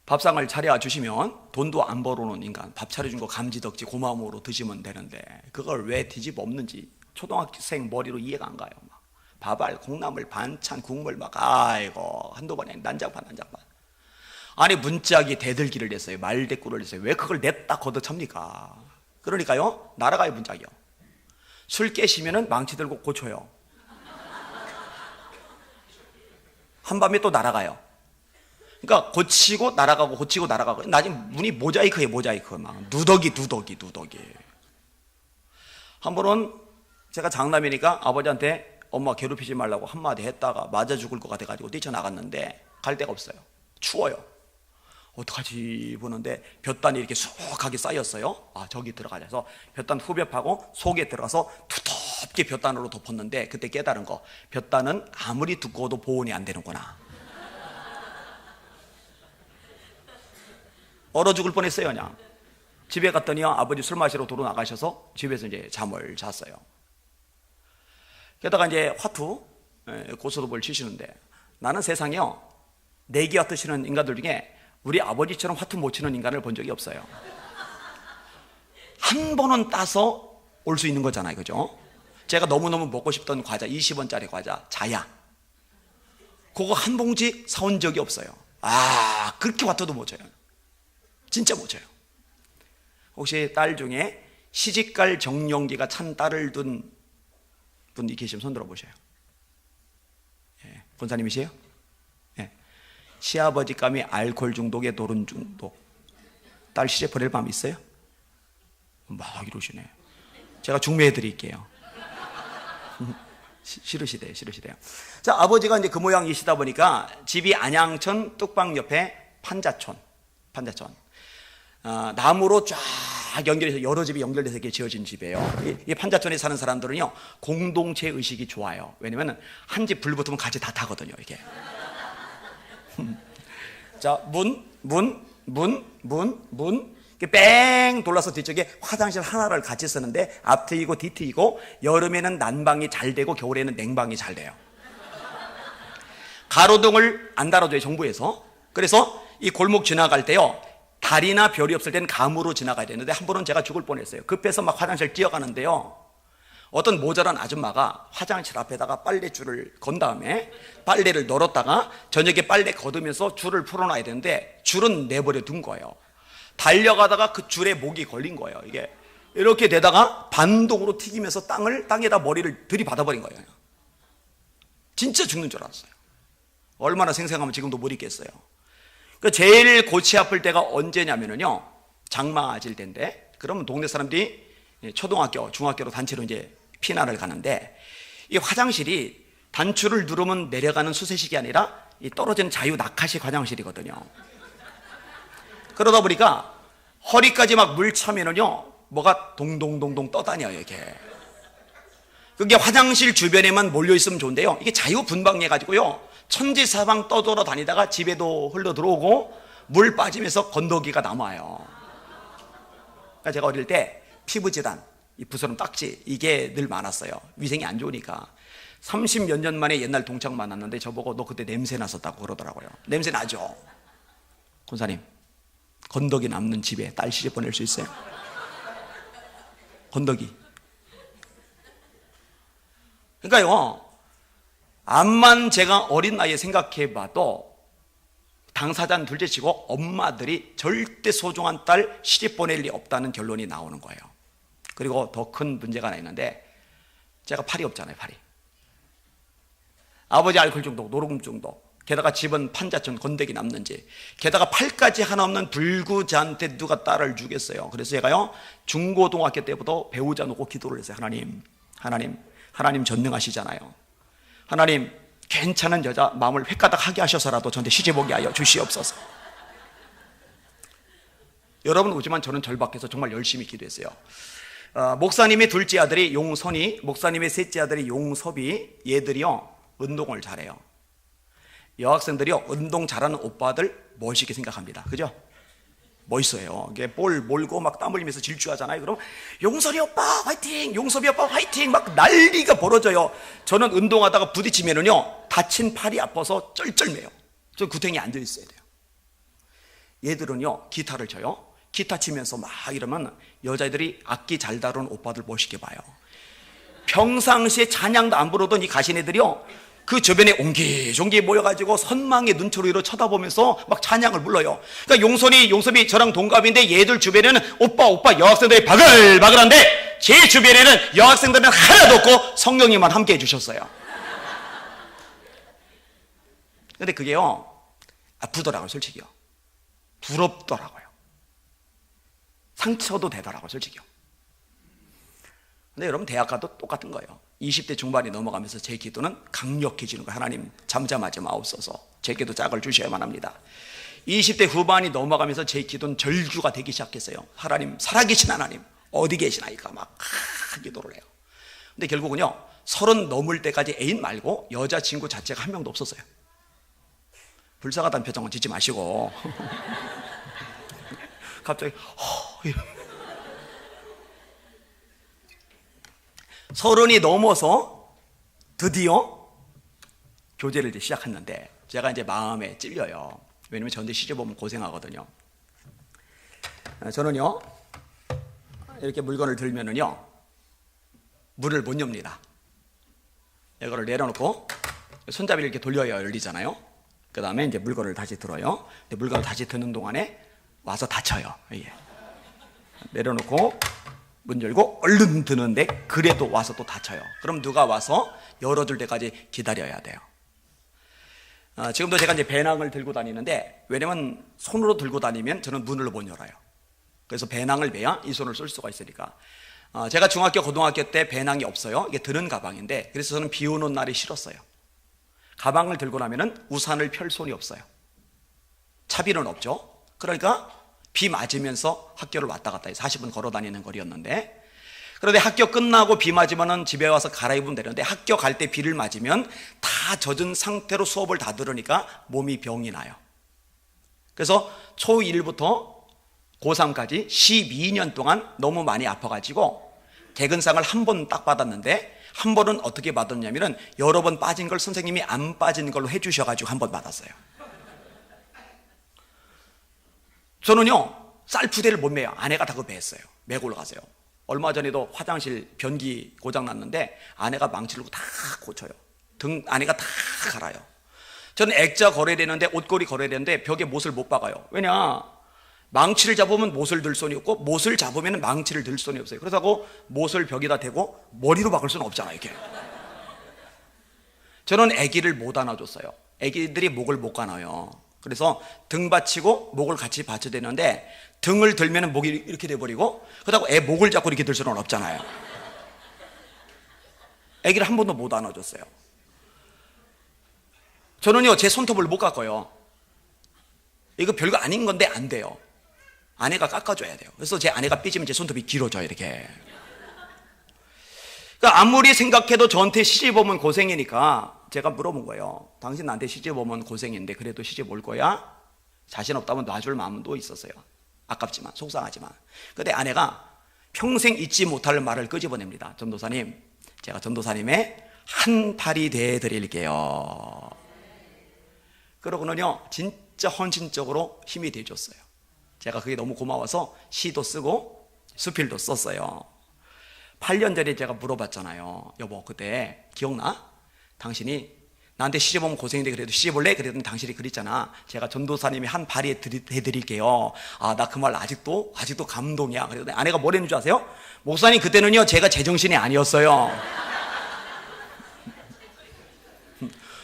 밥상을 차려 주시면 돈도 안 벌어놓은 인간, 밥 차려준 거 감지덕지 고마움으로 드시면 되는데 그걸 왜 뒤집어 엎는지 초등학생 머리로 이해가 안 가요. 막 밥알, 콩나물, 반찬, 국물 막 아이고 한두 번에 난장판. 아니, 문짝이 대들기를 냈어요. 말대꾸를 냈어요. 왜 그걸 냈다 걷어찹니까? 그러니까요, 날아가요, 문짝이요. 술 깨시면은 망치 들고 고쳐요. 한밤에 또 날아가요. 그러니까 고치고 날아가고 나중에 문이 모자이크예요. 막 누더기. 한 번은 제가 장남이니까 아버지한테 엄마 괴롭히지 말라고 한마디 했다가 맞아 죽을 것 같아가지고 뛰쳐나갔는데 갈 데가 없어요. 추워요. 어떡하지 보는데 볕단이 이렇게 수북하게 쌓였어요. 아, 저기 들어가자 해서 볕단 후벼파고 속에 들어가서 두텁게 볕단으로 덮었는데 그때 깨달은 거, 볕단은 아무리 두꺼워도 보온이 안 되는구나. 얼어 죽을 뻔했어요. 그냥 집에 갔더니요, 아버지 술 마시러 도로 나가셔서 집에서 이제 잠을 잤어요. 게다가 이제 화투 고스톱을 치시는데, 나는 세상에요, 내기와 뜨시는 인간들 중에 우리 아버지처럼 화투 못 치는 인간을 본 적이 없어요. 한 번은 따서 올 수 있는 거잖아요. 그죠? 제가 너무너무 먹고 싶던 과자, 20원짜리 과자 자야, 그거 한 봉지 사온 적이 없어요. 아, 그렇게 화투도 못 쳐요. 진짜 못 쳐요. 혹시 딸 중에 시집갈 정령기가 찬 딸을 둔 분이 계시면 손 들어보세요. 예, 권사님이세요? 예. 시아버지감이 알코올 중독에 노른 중독, 딸 시집 보낼 밤 있어요? 막 이러시네. 제가 중매해 드릴게요. 싫으시대요. 자, 아버지가 이제 그 모양이시다 보니까 집이 안양천 뚝방 옆에 판자촌. 나무로 쫙 쫙 연결해서 여러 집이 연결돼서 이렇게 지어진 집이에요. 이 판자촌에 사는 사람들은요, 공동체 의식이 좋아요. 왜냐면 한 집 불 붙으면 같이 다 타거든요, 이게. 자, 문, 이렇게 뺑 돌아서 뒤쪽에 화장실 하나를 같이 쓰는데 앞트이고 뒤트이고, 여름에는 난방이 잘 되고 겨울에는 냉방이 잘 돼요. 가로등을 안 달아줘요, 정부에서. 그래서 이 골목 지나갈 때요, 달이나 별이 없을 때는 감으로 지나가야 되는데, 한 번은 제가 죽을 뻔했어요. 급해서 막 화장실 뛰어가는데요, 어떤 모자란 아줌마가 화장실 앞에다가 빨래줄을 건 다음에 빨래를 널었다가 저녁에 빨래 걷으면서 줄을 풀어놔야 되는데 줄은 내버려 둔 거예요. 달려가다가 그 줄에 목이 걸린 거예요. 이게 이렇게 되다가 반동으로 튀기면서 땅에다 머리를 들이받아버린 거예요. 진짜 죽는 줄 알았어요. 얼마나 생생하면 지금도 못 있겠어요. 제일 골치 아플 때가 언제냐면요, 장마질 때인데, 그러면 동네 사람들이 초등학교, 중학교로 단체로 이제 피난을 가는데, 이 화장실이 단추를 누르면 내려가는 수세식이 아니라 이 떨어지는 자유 낙하식 화장실이거든요. 그러다 보니까 허리까지 막 물 차면은요, 뭐가 동동동동 떠다녀요, 이게. 그게 화장실 주변에만 몰려 있으면 좋은데요, 이게 자유 분방해 가지고요, 천지사방 떠돌아 다니다가 집에도 흘러 들어오고 물 빠지면서 건더기가 남아요. 그러니까 제가 어릴 때 피부질환, 이 부스럼 딱지, 이게 늘 많았어요. 위생이 안 좋으니까. 30몇 년 만에 옛날 동창 만났는데 저보고 너 그때 냄새 났었다고 그러더라고요. 냄새 나죠? 권사님, 건더기 남는 집에 딸 시집 보낼 수 있어요? 건더기. 그러니까요, 암만 제가 어린 나이에 생각해 봐도 당사자는 둘째치고 엄마들이 절대 소중한 딸 시집 보낼 리 없다는 결론이 나오는 거예요. 그리고 더 큰 문제가 하나 있는데, 제가 팔이 없잖아요, 팔이. 아버지 알코올 중독, 노르금 중독, 게다가 집은 판자촌, 건더기 남는지, 게다가 팔까지 하나 없는 불구자한테 누가 딸을 주겠어요. 그래서 제가요, 중고등학교 때부터 배우자 놓고 기도를 했어요. 하나님 전능하시잖아요. 하나님, 괜찮은 여자 마음을 횟가닥하게 하셔서라도 저한테 시집 오게 하여 주시옵소서. 여러분 오지만 저는 절박해서 정말 열심히 기도했어요. 목사님의 둘째 아들이 용선이, 목사님의 셋째 아들이 용섭이, 얘들이요 운동을 잘해요. 여학생들이요 운동 잘하는 오빠들 멋있게 생각합니다. 그죠? 멋있어요. 이게 볼 몰고 막 땀 흘리면서 질주하잖아요. 그럼 용선이 오빠 화이팅, 용섭이 오빠 화이팅, 막 난리가 벌어져요. 저는 운동하다가 부딪히면은요 다친 팔이 아파서 쩔쩔매요. 저 구탱이 앉아 있어야 돼요. 얘들은요 기타를 쳐요. 기타 치면서 막 이러면 여자애들이 악기 잘 다루는 오빠들 멋있게 봐요. 평상시에 찬양도 안 부르던 이 가신 애들이요 그 주변에 옹기종기 모여가지고 선망의 눈초리로 쳐다보면서 막 찬양을 불러요. 그러니까 용섭이 저랑 동갑인데 얘들 주변에는 오빠 여학생들이 바글바글한데 제 주변에는 여학생들은 하나도 없고 성령님만 함께 해주셨어요. 근데 그게요 아프더라고요. 솔직히요. 부럽더라고요. 상처도 되더라고요. 솔직히요. 근데 여러분 대학 가도 똑같은 거예요. 20대 중반이 넘어가면서 제 기도는 강력해지는 거예요. 하나님 잠잠하지 마옵소서. 제게도 짝을 주셔야만 합니다. 20대 후반이 넘어가면서 제 기도는 절규가 되기 시작했어요. 하나님, 살아계신 하나님 어디 계시나이까 막 기도를 해요. 근데 결국은요 30 넘을 때까지 애인 말고 여자친구 자체가 한 명도 없었어요. 불쌍하다는 표정은 짓지 마시고 갑자기 30이 넘어서 드디어 교제를 이제 시작했는데 제가 이제 마음에 찔려요. 왜냐면 저 혼자 시집 오면 고생하거든요. 저는요 이렇게 물건을 들면은요 문을 못 엽니다. 이거를 내려놓고 손잡이를 이렇게 돌려야 열리잖아요. 그 다음에 이제 물건을 다시 들어요. 근데 물건을 다시 드는 동안에 와서 닫혀요. 이게. 내려놓고 문 열고 얼른 드는데 그래도 와서 또 닫혀요. 그럼 누가 와서 열어줄 때까지 기다려야 돼요. 지금도 제가 이제 배낭을 들고 다니는데 왜냐면 손으로 들고 다니면 저는 문을 못 열어요. 그래서 배낭을 매야 이 손을 쓸 수가 있으니까. 제가 중학교 고등학교 때 배낭이 없어요. 이게 드는 가방인데 그래서 저는 비 오는 날이 싫었어요. 가방을 들고 나면은 우산을 펼 손이 없어요. 차비는 없죠. 그러니까 비 맞으면서 학교를 왔다 갔다 해서 40분 걸어 다니는 거리였는데, 그런데 학교 끝나고 비 맞으면 집에 와서 갈아입으면 되는데 학교 갈 때 비를 맞으면 다 젖은 상태로 수업을 다 들으니까 몸이 병이 나요. 그래서 초1부터 고3까지 12년 동안 너무 많이 아파가지고 개근상을 한 번 딱 받았는데, 한 번은 어떻게 받았냐면은 여러 번 빠진 걸 선생님이 안 빠진 걸로 해주셔가지고 한 번 받았어요. 저는요 쌀푸대를 못 매요. 아내가 다 그거 맸어요. 메고 올라가세요. 얼마 전에도 화장실 변기 고장 났는데 아내가 망치를 다 고쳐요. 등 아내가 다 갈아요. 저는 액자 걸어야 되는데, 옷걸이 걸어야 되는데 벽에 못을 못 박아요. 왜냐, 망치를 잡으면 못을 들 손이 없고 못을 잡으면 망치를 들 손이 없어요. 그렇다고 못을 벽에다 대고 머리로 박을 수는 없잖아요. 이렇게. 저는 아기를 못 안아줬어요. 아기들이 목을 못 가눠요. 그래서 등 받치고 목을 같이 받쳐야 되는데 등을 들면 목이 이렇게 돼버리고, 그렇다고 애 목을 잡고 이렇게 들 수는 없잖아요. 아기를 한 번도 못 안아줬어요. 저는요 제 손톱을 못 깎아요. 이거 별거 아닌 건데 안 돼요. 아내가 깎아줘야 돼요. 그래서 제 아내가 삐지면 제 손톱이 길어져요. 이렇게. 그러니까 아무리 생각해도 저한테 시집 오면 고생이니까 제가 물어본 거예요. 당신 나한테 시집 오면 고생인데 그래도 시집 올 거야? 자신 없다면 놔줄 마음도 있었어요. 아깝지만, 속상하지만. 근데 아내가 평생 잊지 못할 말을 끄집어냅니다. 전도사님, 제가 전도사님의 한 팔이 되어드릴게요. 그러고는요 진짜 헌신적으로 힘이 돼줬어요. 제가 그게 너무 고마워서 시도 쓰고 수필도 썼어요. 8년 전에 제가 물어봤잖아요. 여보, 그때 기억나? 당신이 나한테 시집 오면 고생인데 그래도 시집 올래? 그랬더니 당신이 그랬잖아. 제가 전도사님이 한 발이 해드릴게요. 아, 나 그 말 아직도 감동이야. 그랬더니 아내가 뭐랬는 줄 아세요? 목사님, 그때는요 제가 제정신이 아니었어요.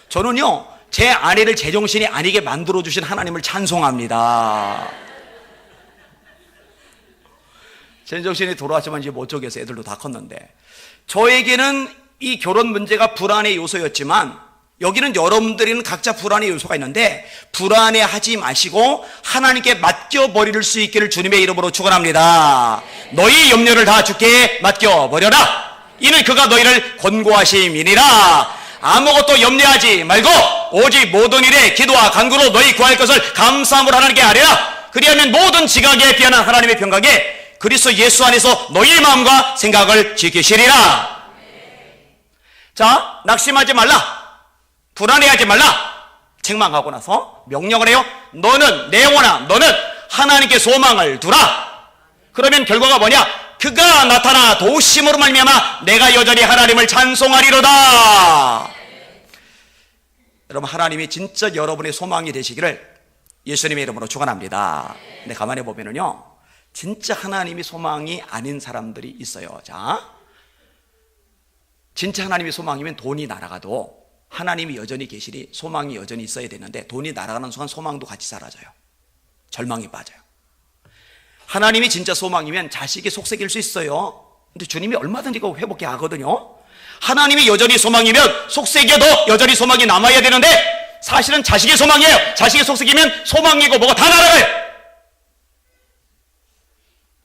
저는요 제 아내를 제정신이 아니게 만들어주신 하나님을 찬송합니다. 제정신이 돌아왔지만 이제 못 쪼개서 애들도 다 컸는데, 저에게는 이 결혼 문제가 불안의 요소였지만 여기는 여러분들에는 각자 불안의 요소가 있는데 불안해하지 마시고 하나님께 맡겨버릴 수 있기를 주님의 이름으로 축원합니다. 너희 염려를 다 주께 맡겨버려라. 이는 그가 너희를 권고하심이니라. 아무것도 염려하지 말고 오직 모든 일에 기도와 간구로 너희 구할 것을 감사함으로 하나님께 아뢰라. 그리하면 모든 지각에 비하는 하나님의 평강에 그리스도 예수 안에서 너희의 마음과 생각을 지키시리라. 자, 낙심하지 말라, 불안해하지 말라. 책망하고 나서 명령을 해요. 너는, 내 영혼아, 너는 하나님께 소망을 두라. 그러면 결과가 뭐냐? 그가 나타나 도우심으로 말미암아 내가 여전히 하나님을 찬송하리로다. 여러분, 하나님이 진짜 여러분의 소망이 되시기를 예수님의 이름으로 축원합니다. 근데 가만히 보면은요 진짜 하나님이 소망이 아닌 사람들이 있어요. 자, 진짜 하나님이 소망이면 돈이 날아가도 하나님이 여전히 계시니 소망이 여전히 있어야 되는데, 돈이 날아가는 순간 소망도 같이 사라져요. 절망이 빠져요. 하나님이 진짜 소망이면 자식이 속색일 수 있어요. 근데 주님이 얼마든지 그거 회복해 하거든요. 하나님이 여전히 소망이면 속색여도 여전히 소망이 남아야 되는데 사실은 자식의 소망이에요. 자식의 속색이면 소망이고 뭐가 다 날아가요.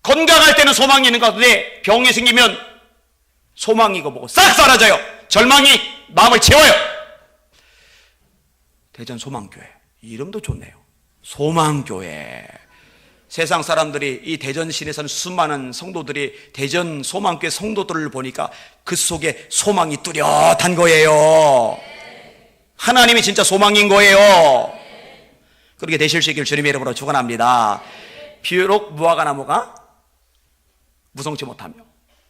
건강할 때는 소망이 있는 것 같은데 병이 생기면 소망이고 뭐고 싹 사라져요. 절망이 마음을 채워요. 대전 소망교회, 이름도 좋네요. 소망교회. 세상 사람들이 이 대전시내 사는 수많은 성도들이 대전 소망교회 성도들을 보니까 그 속에 소망이 뚜렷한 거예요. 하나님이 진짜 소망인 거예요. 그렇게 되실 수 있기를 주님의 이름으로 축원합니다. 비록 무화과나무가 무성치 못하며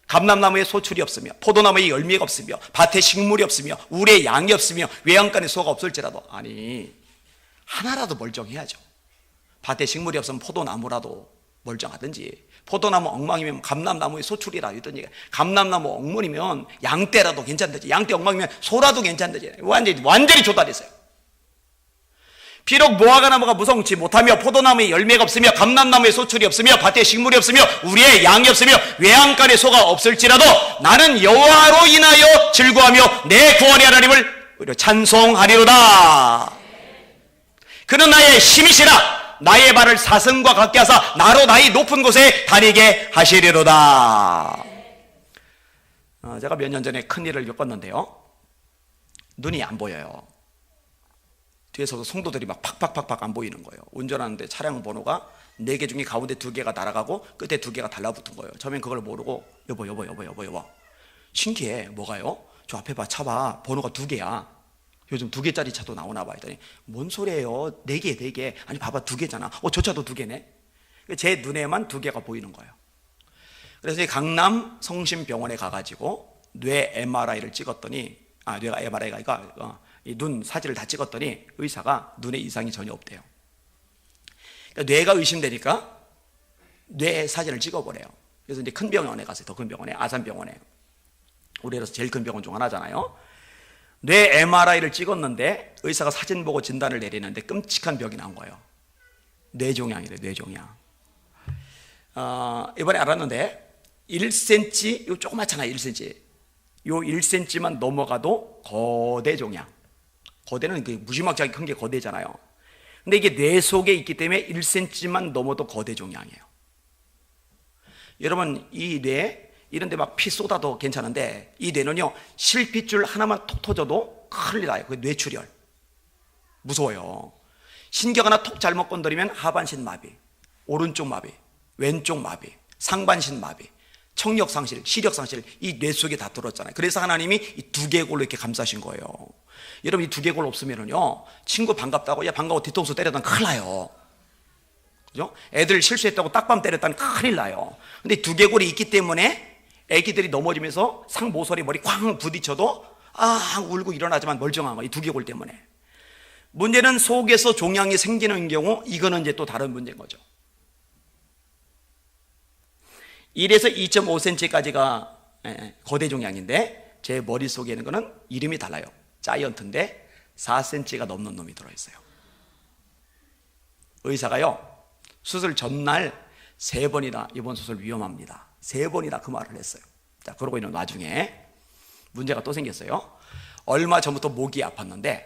감람나무에 소출이 없으며 포도나무에 열매가 없으며 밭에 식물이 없으며 우리의 양이 없으며 외양간에 소가 없을지라도, 아니 하나라도 멀쩡해야죠. 밭에 식물이 없으면 포도나무라도 멀쩡하든지, 포도나무 엉망이면 감람나무에 소출이라 이런 얘기. 감람나무 엉망이면 양떼라도 괜찮든지, 양떼 엉망이면 소라도 괜찮든지, 완전히 조달했어요. 비록 무화과나무가 무성치 못하며 포도나무에 열매가 없으며 감람나무에 소출이 없으며 밭에 식물이 없으며 우리의 양이 없으며 외양간에 소가 없을지라도 나는 여호와로 인하여 즐거워하며 내 구원의 하나님을 찬송하리로다. 그는 나의 힘이시라. 하사 나의 발을 사슴과 같게 하사 나로 나의 높은 곳에 다니게 하시리로다. 제가 몇 년 전에 큰일을 겪었는데요, 눈이 안 보여요. 뒤에서도 성도들이 막 팍팍팍팍 안 보이는 거예요. 운전하는데 차량 번호가 4개 중에 가운데 2개가 날아가고 끝에 2개가 달라붙은 거예요. 처음엔 그걸 모르고 여보 신기해. 뭐가요? 저 앞에 봐, 차 봐, 번호가 2개야. 요즘 2개짜리 차도 나오나 봐. 했더니 뭔 소리예요? 4개. 아니 봐봐, 2개잖아. 저 차도 2개네. 제 눈에만 2개가 보이는 거예요. 그래서 강남 성심병원에 가가지고 뇌 MRI를 찍었더니, 뇌가 MRI가 아니라 이 눈 사진을 다 찍었더니 의사가 눈에 이상이 전혀 없대요. 그러니까 뇌가 의심되니까 뇌 사진을 찍어보래요. 그래서 이제 큰 병원에 갔어요. 더 큰 병원에, 아산병원에. 우리나라에서 제일 큰 병원 중 하나잖아요. 뇌 MRI를 찍었는데 의사가 사진 보고 진단을 내리는데 끔찍한 병이 나온 거예요. 뇌종양이래요. 뇌종양. 이번에 알았는데 1cm, 이거 조그맣잖아요. 1cm. 요 1cm만 넘어가도 거대 종양. 거대는 무지막지하게 큰 게 거대잖아요. 근데 이게 뇌 속에 있기 때문에 1cm만 넘어도 거대 종양이에요. 여러분, 이 뇌 이런 데 막 피 쏟아도 괜찮은데 이 뇌는요, 실핏줄 하나만 톡 터져도 큰일 나요. 그게 뇌출혈. 무서워요. 신경 하나 톡 잘못 건드리면 하반신 마비, 오른쪽 마비, 왼쪽 마비, 상반신 마비, 청력 상실, 시력 상실, 이 뇌 속에 다 들었잖아요. 그래서 하나님이 이 2개골로 이렇게 감싸신 거예요. 여러분, 이 2개골 없으면은요, 친구 반갑다고, 야 반가워 뒤통수 때렸다면 큰일 나요. 그죠? 애들 실수했다고 딱밤 때렸다면 큰일 나요. 근데 2개골이 있기 때문에 애기들이 넘어지면서 상모서리 머리 쾅 부딪혀도 울고 일어나지만 멀쩡한 거예요. 이 2개골 때문에. 문제는 속에서 종양이 생기는 경우, 이거는 이제 또 다른 문제인 거죠. 1에서 2.5cm까지가 거대 종양인데 제 머릿속에 있는 거는 이름이 달라요. 자이언트인데 4cm가 넘는 놈이 들어있어요. 의사가요, 수술 전날 3번이나 이번 수술 위험합니다, 3번이나 그 말을 했어요. 자, 그러고 있는 와중에 문제가 또 생겼어요. 얼마 전부터 목이 아팠는데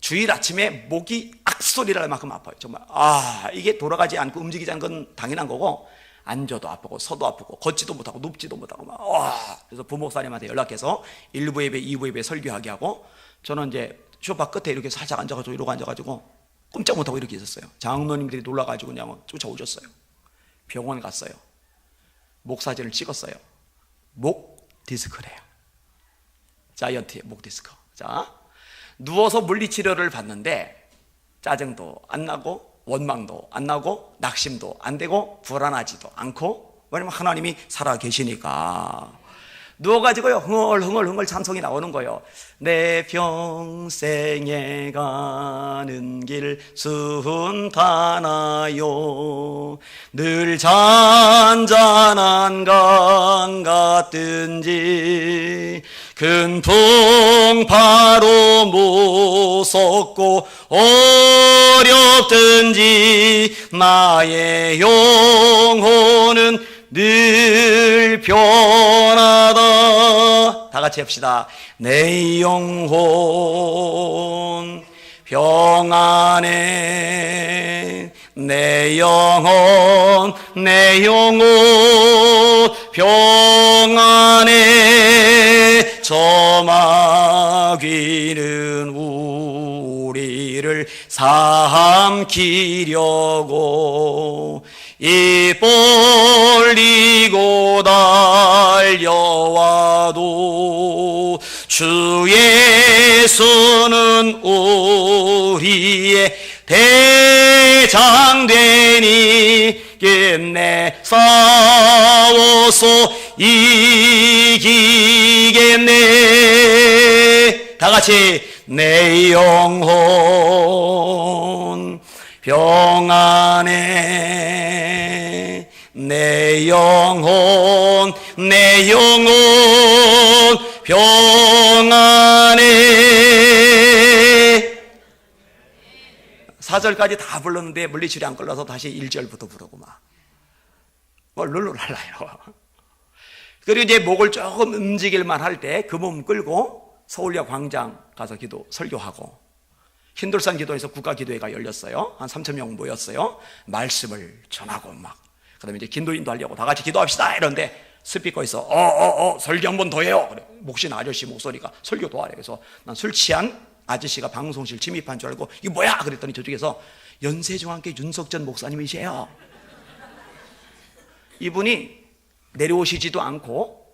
주일 아침에 목이 악소리를 할 만큼 아파요. 정말 이게 돌아가지 않고 움직이지 않는 건 당연한 거고, 앉아도 아프고 서도 아프고 걷지도 못하고 눕지도 못하고 그래서 부목사님한테 연락해서 1부 예배, 2부 예배 설교하게 하고, 저는 이제 쇼파 끝에 이렇게 살짝 앉아가지고 이러고 앉아가지고 꼼짝 못하고 이렇게 있었어요. 장로님들이 놀라가지고 그냥 쫓아오셨어요. 병원 갔어요. 목 사진을 찍었어요. 목 디스크래요. 자이언트의 목 디스크. 자, 누워서 물리치료를 받는데 짜증도 안 나고 원망도 안 나고 낙심도 안 되고 불안하지도 않고, 왜냐면 하나님이 살아 계시니까. 누워가지고요, 흥얼흥얼 찬송이 나오는 거예요. 내 평생에 가는 길 순탄하요, 늘 잔잔한 강 같든지 큰 풍파로 무섭고 어렵든지 나의 영혼은 늘 편하다. 다 같이 합시다. 내 영혼 평안해, 내 영혼 평안해. 저 마귀는 우리를 삼키려고 입 벌리고 달려와도 주 예수는 우리의 대장되니 겠네. 싸워서 이기겠네. 다 같이 내 영혼 평안해, 내 영혼 평안해. 4절까지 다 불렀는데 물리치료 안 끌려서 다시 1절부터 부르고 막 룰루랄라요. 그리고 이제 목을 조금 움직일만 할 때 그 몸 끌고 서울역 광장 가서 설교하고, 힌들산 기도에서 국가기도회가 열렸어요. 한 3,000명 모였어요. 말씀을 전하고 그다음에 이제 기도인도 하려고 다 같이 기도합시다 이런데 스피커에서 설교 한 번 더 해요. 그래. 목신 아저씨 목소리가 설교 도하래. 그래서 난 술 취한 아저씨가 방송실 침입한 줄 알고 이게 뭐야? 그랬더니 저쪽에서 연세중앙교회 윤석전 목사님이세요. 이분이 내려오시지도 않고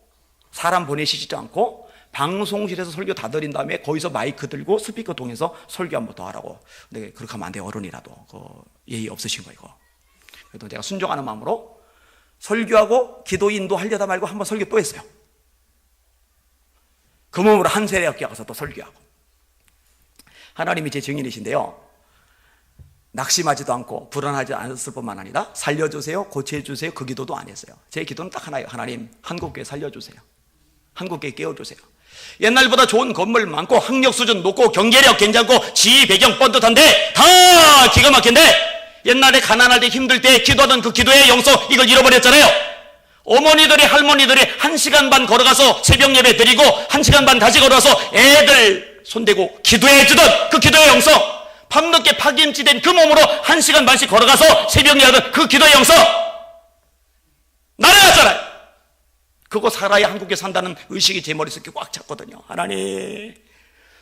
사람 보내시지도 않고 방송실에서 설교 다 드린 다음에 거기서 마이크 들고 스피커 통해서 설교 한 번 더 하라고. 근데 그렇게 하면 안 돼요. 어른이라도 예의 없으신 거 이거. 그래도 제가 순종하는 마음으로 설교하고 기도 인도하려다 말고 한번 설교 또 했어요. 그 몸으로 한 세대학교 가서 또 설교하고. 하나님이 제 증인이신데요, 낙심하지도 않고 불안하지 않았을 뿐만 아니라 살려주세요, 고쳐주세요 그 기도도 안 했어요. 제 기도는 딱 하나예요. 하나님, 한국교회 살려주세요. 한국교회 깨워주세요. 옛날보다 좋은 건물 많고 학력 수준 높고 경제력 괜찮고 지휘 배경 뻔듯한데 다 기가 막힌데 옛날에 가난할 때 힘들 때 기도하던 그 기도의 영성 이걸 잃어버렸잖아요. 어머니들이 할머니들이 1시간 반 걸어가서 새벽 예배 드리고 1시간 반 다시 걸어서 애들 손대고 기도해 주던 그 기도의 영성, 밤늦게 파김치된 그 몸으로 1시간 반씩 걸어가서 새벽 예배하던 그 기도의 영성 날아갔잖아요. 그거 살아야 한국에 산다는 의식이 제 머릿속에 꽉 찼거든요. 하나님,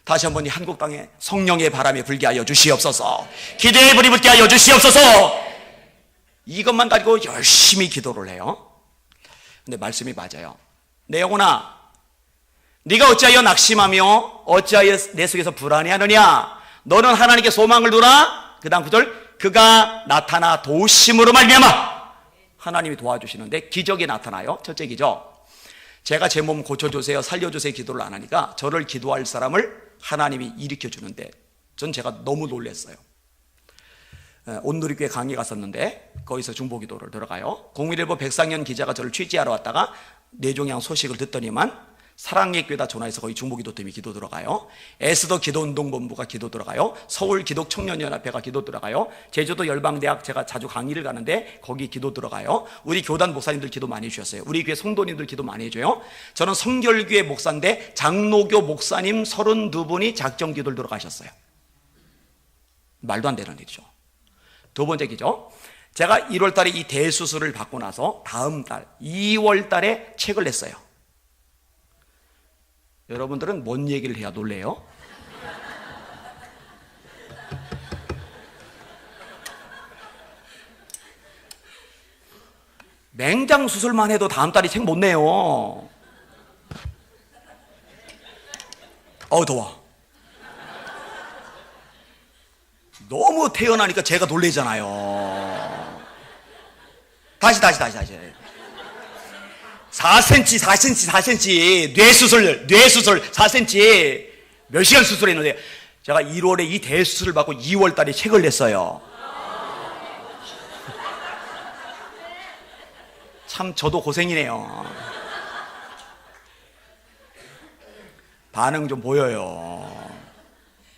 다시 한번 이 한국 땅에 성령의 바람이 불게 하여 주시옵소서. 기도의 불이 불게 하여 주시옵소서. 이것만 가지고 열심히 기도를 해요. 근데 말씀이 맞아요. 내 영혼아, 네가 어찌하여 낙심하며 어찌하여 내 속에서 불안해하느냐. 너는 하나님께 소망을 두라. 그 다음 구절, 그가 나타나 도우심으로 말미암아. 하나님이 도와주시는데 기적이 나타나요. 첫째 기적, 제가 제 몸 고쳐주세요, 살려주세요 기도를 안 하니까 저를 기도할 사람을 하나님이 일으켜주는데 전 제가 너무 놀랐어요. 온누리교회 강의 갔었는데 거기서 중보기도를 들어가요. 공일일보 백상현 기자가 저를 취재하러 왔다가 뇌종양 소식을 듣더니만 사랑의 교회다 전화해서 거기 중보기도 때문에 기도 들어가요. 에스더 기도운동본부가 기도 들어가요. 서울 기독청년연합회가 기도 들어가요. 제주도 열방대학 제가 자주 강의를 가는데 거기 기도 들어가요. 우리 교단 목사님들 기도 많이 해주셨어요. 우리 교회 성도님들 기도 많이 해줘요. 저는 성결교회 목사인데 장로교 목사님 32분이 작정 기도를 들어가셨어요. 말도 안 되는 일이죠. 두 번째 기죠, 제가 1월 달에 이 대수술을 받고 나서 다음 달 2월 달에 책을 냈어요. 여러분들은 뭔 얘기를 해야 놀래요? 맹장 수술만 해도 다음 달에 책 못 내요. 더워. 너무 태어나니까 제가 놀래잖아요. 다시 4cm 뇌수술 4cm 몇 시간 수술했는데 제가 1월에 이 대수술을 받고 2월 달에 책을 냈어요. 참 저도 고생이네요. 반응 좀 보여요.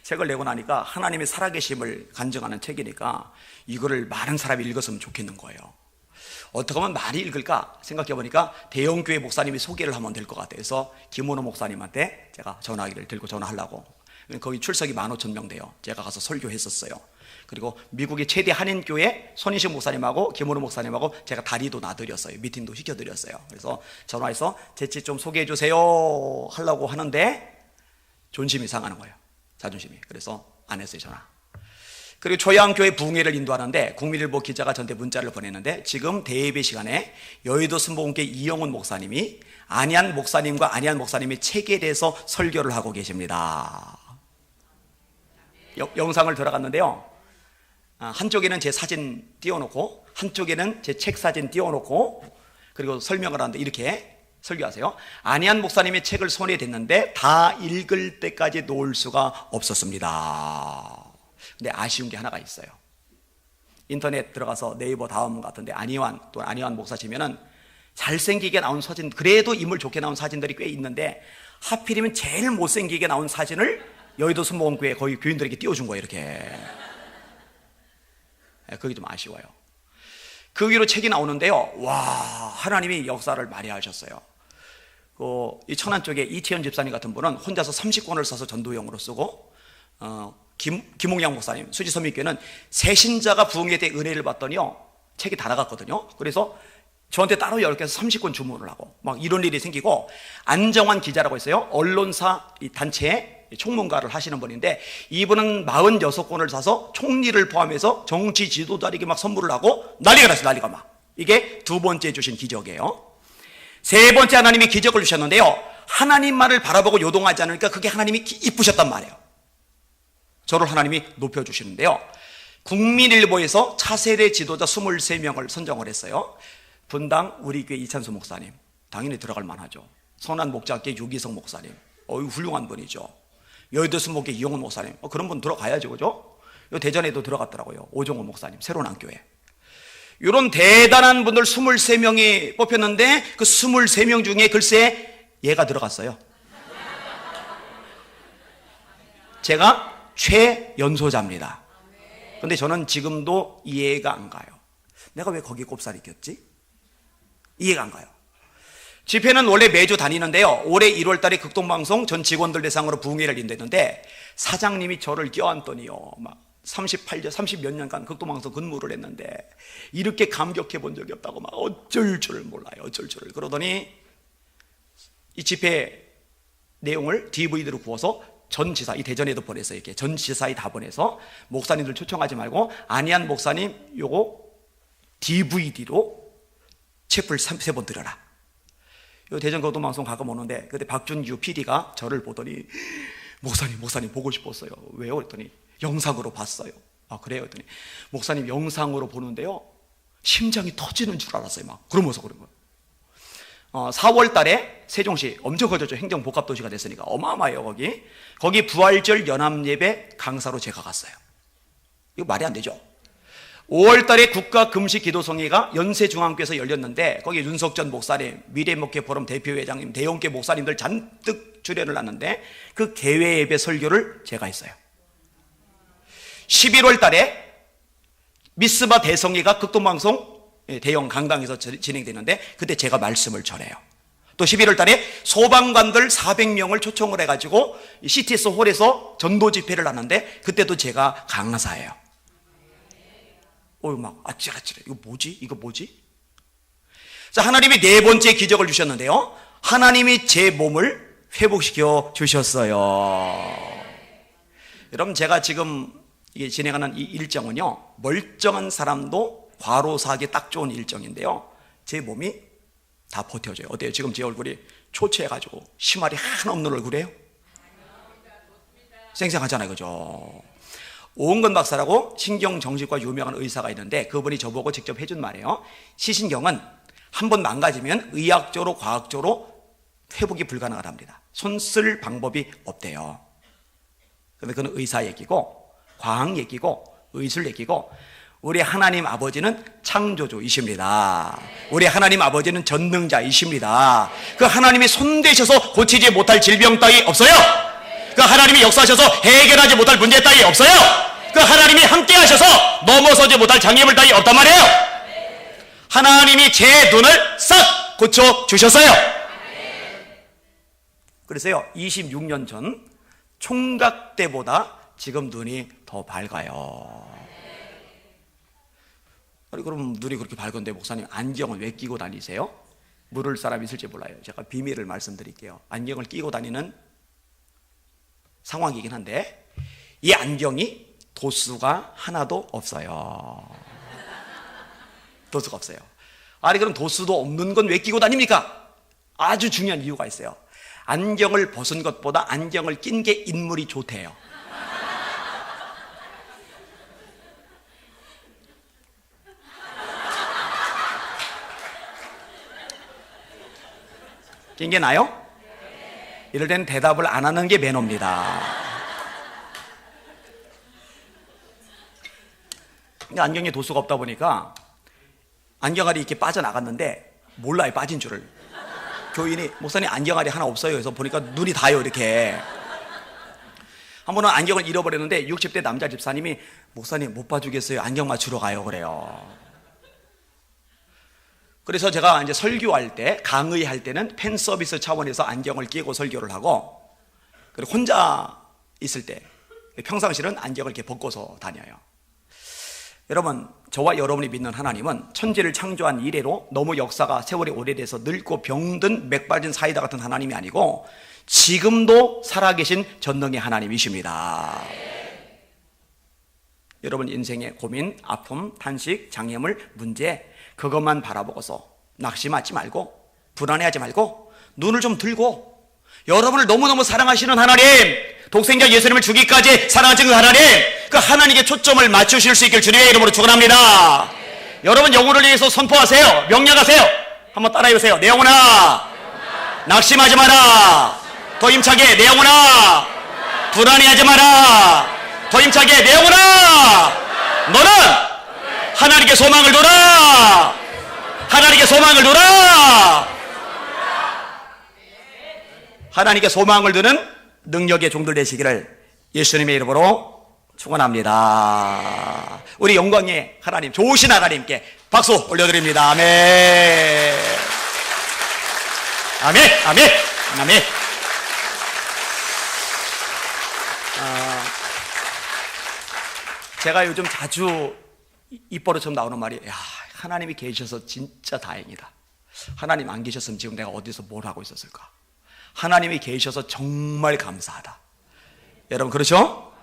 책을 내고 나니까 하나님의 살아계심을 간증하는 책이니까 이거를 많은 사람이 읽었으면 좋겠는 거예요. 어떻게 하면 많이 읽을까 생각해 보니까 대형교회 목사님이 소개를 하면 될 것 같아서 김원호 목사님한테 제가 전화기를 들고 전화하려고. 거기 출석이 15,000명 돼요. 제가 가서 설교했었어요. 그리고 미국의 최대 한인교회 손인식 목사님하고 김원호 목사님하고 제가 다리도 놔드렸어요. 미팅도 시켜드렸어요. 그래서 전화해서 제 책 좀 소개해 주세요 하려고 하는데 존심이 상하는 거예요. 자존심이. 그래서 안 했어요, 전화. 그리고 초양교회 부흥회를 인도하는데 국민일보 기자가 저한테 문자를 보냈는데 지금 대예배 시간에 여의도 순복음교회 이영훈 목사님이 안희안 목사님과 안희안 목사님의 책에 대해서 설교를 하고 계십니다. 영상을 들어갔는데요, 한쪽에는 제 사진 띄워놓고 한쪽에는 제 책 사진 띄워놓고 그리고 설명을 하는데 이렇게 설교하세요. 안희안 목사님의 책을 손에 댔는데 다 읽을 때까지 놓을 수가 없었습니다. 근데 아쉬운 게 하나가 있어요. 인터넷 들어가서 네이버 다음 같은데 안희환 또 안희환 목사 치면은 잘생기게 나온 사진, 그래도 인물 좋게 나온 사진들이 꽤 있는데 하필이면 제일 못생기게 나온 사진을 여의도 순복음교회 거기 교인들에게 띄워준 거예요. 이렇게. 그게 좀 아쉬워요. 그 위로 책이 나오는데요, 와, 하나님이 역사를 많이 하셨어요. 이 천안 쪽에 이태현 집사님 같은 분은 혼자서 30권을 써서 전도용으로 쓰고 김홍양 목사님, 수지선민교회는 새신자가 부흥에 대해 은혜를 받더니요, 책이 다 나갔거든요. 그래서 저한테 따로 연락해서 30권 주문을 하고 막 이런 일이 생기고, 안정환 기자라고 있어요. 언론사 단체에 총무가를 하시는 분인데, 이분은 46권을 사서 총리를 포함해서 정치 지도자에게 막 선물을 하고 난리가 났어요. 난리가 막. 이게 두 번째 주신 기적이에요. 세 번째 하나님이 기적을 주셨는데요, 하나님만을 바라보고 요동하지 않으니까 그게 하나님이 이쁘셨단 말이에요. 저를 하나님이 높여주시는데요, 국민일보에서 차세대 지도자 23명을 선정을 했어요. 분당 우리 교회 이찬수 목사님, 당연히 들어갈 만하죠. 선한 목자교회 유기성 목사님, 훌륭한 분이죠. 여의도 순복교 이용훈 목사님, 그런 분 들어가야죠, 그죠? 대전에도 들어갔더라고요. 오종호 목사님, 새로운 한교회. 이런 대단한 분들 23명이 뽑혔는데, 그 23명 중에 글쎄 얘가 들어갔어요. 제가 최연소자입니다. 근데 저는 지금도 이해가 안 가요. 내가 왜 거기 꼽살이 꼈지? 이해가 안 가요. 집회는 원래 매주 다니는데요, 올해 1월 달에 극동방송 전 직원들 대상으로 부흥회를 인도했는데, 사장님이 저를 껴안더니요, 막 30몇 년간 극동방송 근무를 했는데 이렇게 감격해 본 적이 없다고 막 어쩔 줄을 몰라요. 어쩔 줄을. 그러더니 이 집회 내용을 DVD로 구워서 전 지사, 이 대전에도 보냈어요. 이렇게 전 지사에 다 보내서, 목사님들 초청하지 말고 안희한 목사님 요거 DVD로 채플 3번 드려라. 요 대전 극동방송 가끔 오는데, 그때 박준규 PD가 저를 보더니 목사님 보고 싶었어요. 왜요? 그랬더니 영상으로 봤어요. 아, 그래요? 그랬더니 목사님 영상으로 보는데요, 심장이 터지는 줄 알았어요. 막 그러면서 그런 거예요. 4월 달에 세종시 엄청 커졌죠. 행정복합도시가 됐으니까 어마어마해요. 거기 부활절 연합예배 강사로 제가 갔어요. 이거 말이 안 되죠. 5월 달에 국가금식기도성회가 연세중앙교에서 열렸는데, 거기 윤석전 목사님, 미래목회포럼 대표회장님, 대형교 목사님들 잔뜩 출연을 하는데, 그 개회 예배 설교를 제가 했어요. 11월 달에 미스바 대성회가 극동방송 대형 강당에서 진행되는데, 그때 제가 말씀을 전해요. 또 11월 달에 소방관들 400명을 초청을 해가지고 CTS 홀에서 전도 집회를 하는데, 그때도 제가 강사예요. 막 아찔아찔해. 이거 뭐지? 자, 하나님이 네 번째 기적을 주셨는데요, 하나님이 제 몸을 회복시켜 주셨어요. 여러분, 제가 지금 이게 진행하는 이 일정은요, 멀쩡한 사람도 과로사하기 딱 좋은 일정인데요, 제 몸이 다 버텨줘요. 어때요? 지금 제 얼굴이 초췌해가지고 심할이 하나 없는 얼굴이에요? 쌩쌩하잖아요, 그죠? 오은건 박사라고 신경정신과 유명한 의사가 있는데, 그분이 저보고 직접 해준 말이에요. 시신경은 한번 망가지면 의학적으로 과학적으로 회복이 불가능하답니다. 손 쓸 방법이 없대요. 근데 그건 의사 얘기고, 과학 얘기고, 의술 얘기고, 우리 하나님 아버지는 창조주이십니다. 우리 하나님 아버지는 전능자이십니다. 그 하나님이 손대셔서 고치지 못할 질병 따위 없어요. 그 하나님이 역사하셔서 해결하지 못할 문제 따위 없어요. 그 하나님이 함께 하셔서 넘어서지 못할 장애물 따위 없단 말이에요. 하나님이 제 눈을 싹 고쳐주셨어요. 그래서요, 26년 전 총각 때보다 지금 눈이 더 밝아요. 아니, 그럼 눈이 그렇게 밝은데 목사님 안경을 왜 끼고 다니세요? 물을 사람이 있을지 몰라요. 제가 비밀을 말씀드릴게요. 안경을 끼고 다니는 상황이긴 한데, 이 안경이 도수가 하나도 없어요. 도수가 없어요. 아니, 그럼 도수도 없는 건 왜 끼고 다닙니까? 아주 중요한 이유가 있어요. 안경을 벗은 것보다 안경을 낀 게 인물이 좋대요. 낀 게 나요? 이럴 때는 대답을 안 하는 게 매너입니다. 안경에 도수가 없다 보니까 안경알이 이렇게 빠져나갔는데 몰라요, 빠진 줄을. 교인이 목사님 안경알이 하나 없어요. 그래서 보니까 눈이 다요, 이렇게. 한 번은 안경을 잃어버렸는데 60대 남자 집사님이 목사님 못 봐주겠어요? 안경 맞추러 가요. 그래요. 그래서 제가 이제 설교할 때, 강의할 때는 팬 서비스 차원에서 안경을 끼고 설교를 하고, 그리고 혼자 있을 때, 평상시는 안경을 이렇게 벗고서 다녀요. 여러분, 저와 여러분이 믿는 하나님은 천지를 창조한 이래로 너무 역사가 세월이 오래돼서 늙고 병든 맥빠진 사이다 같은 하나님이 아니고 지금도 살아계신 전능의 하나님이십니다. 여러분 인생의 고민, 아픔, 탄식, 장애물, 문제 그것만 바라보고서 낙심하지 말고 불안해하지 말고 눈을 좀 들고 여러분을 너무너무 사랑하시는 하나님, 독생자 예수님을 주기까지 사랑하신 그 하나님, 그 하나님께 초점을 맞추실 수 있길 주님의 이름으로 축원합니다. 여러분 영혼을 위해서 선포하세요. 명령하세요. 한번 따라해보세요. 내 영혼아, 낙심하지 마라. 더 힘차게 내 영혼아, 불안해하지 마라. 더 힘차게 내 영혼아, 너는 하나님께 소망을 둬라. 하나님께 소망을 둬라. 하나님께 소망을 두는 능력의 종들 되시기를 예수님의 이름으로 축원합니다. 우리 영광의 하나님, 좋으신 하나님께 박수 올려드립니다. 아멘. 아멘. 아멘. 아멘. 제가 요즘 자주 입버릇처럼 나오는 말이, 야, 하나님이 계셔서 진짜 다행이다. 하나님 안 계셨으면 지금 내가 어디서 뭘 하고 있었을까? 하나님이 계셔서 정말 감사하다. 여러분 그렇죠?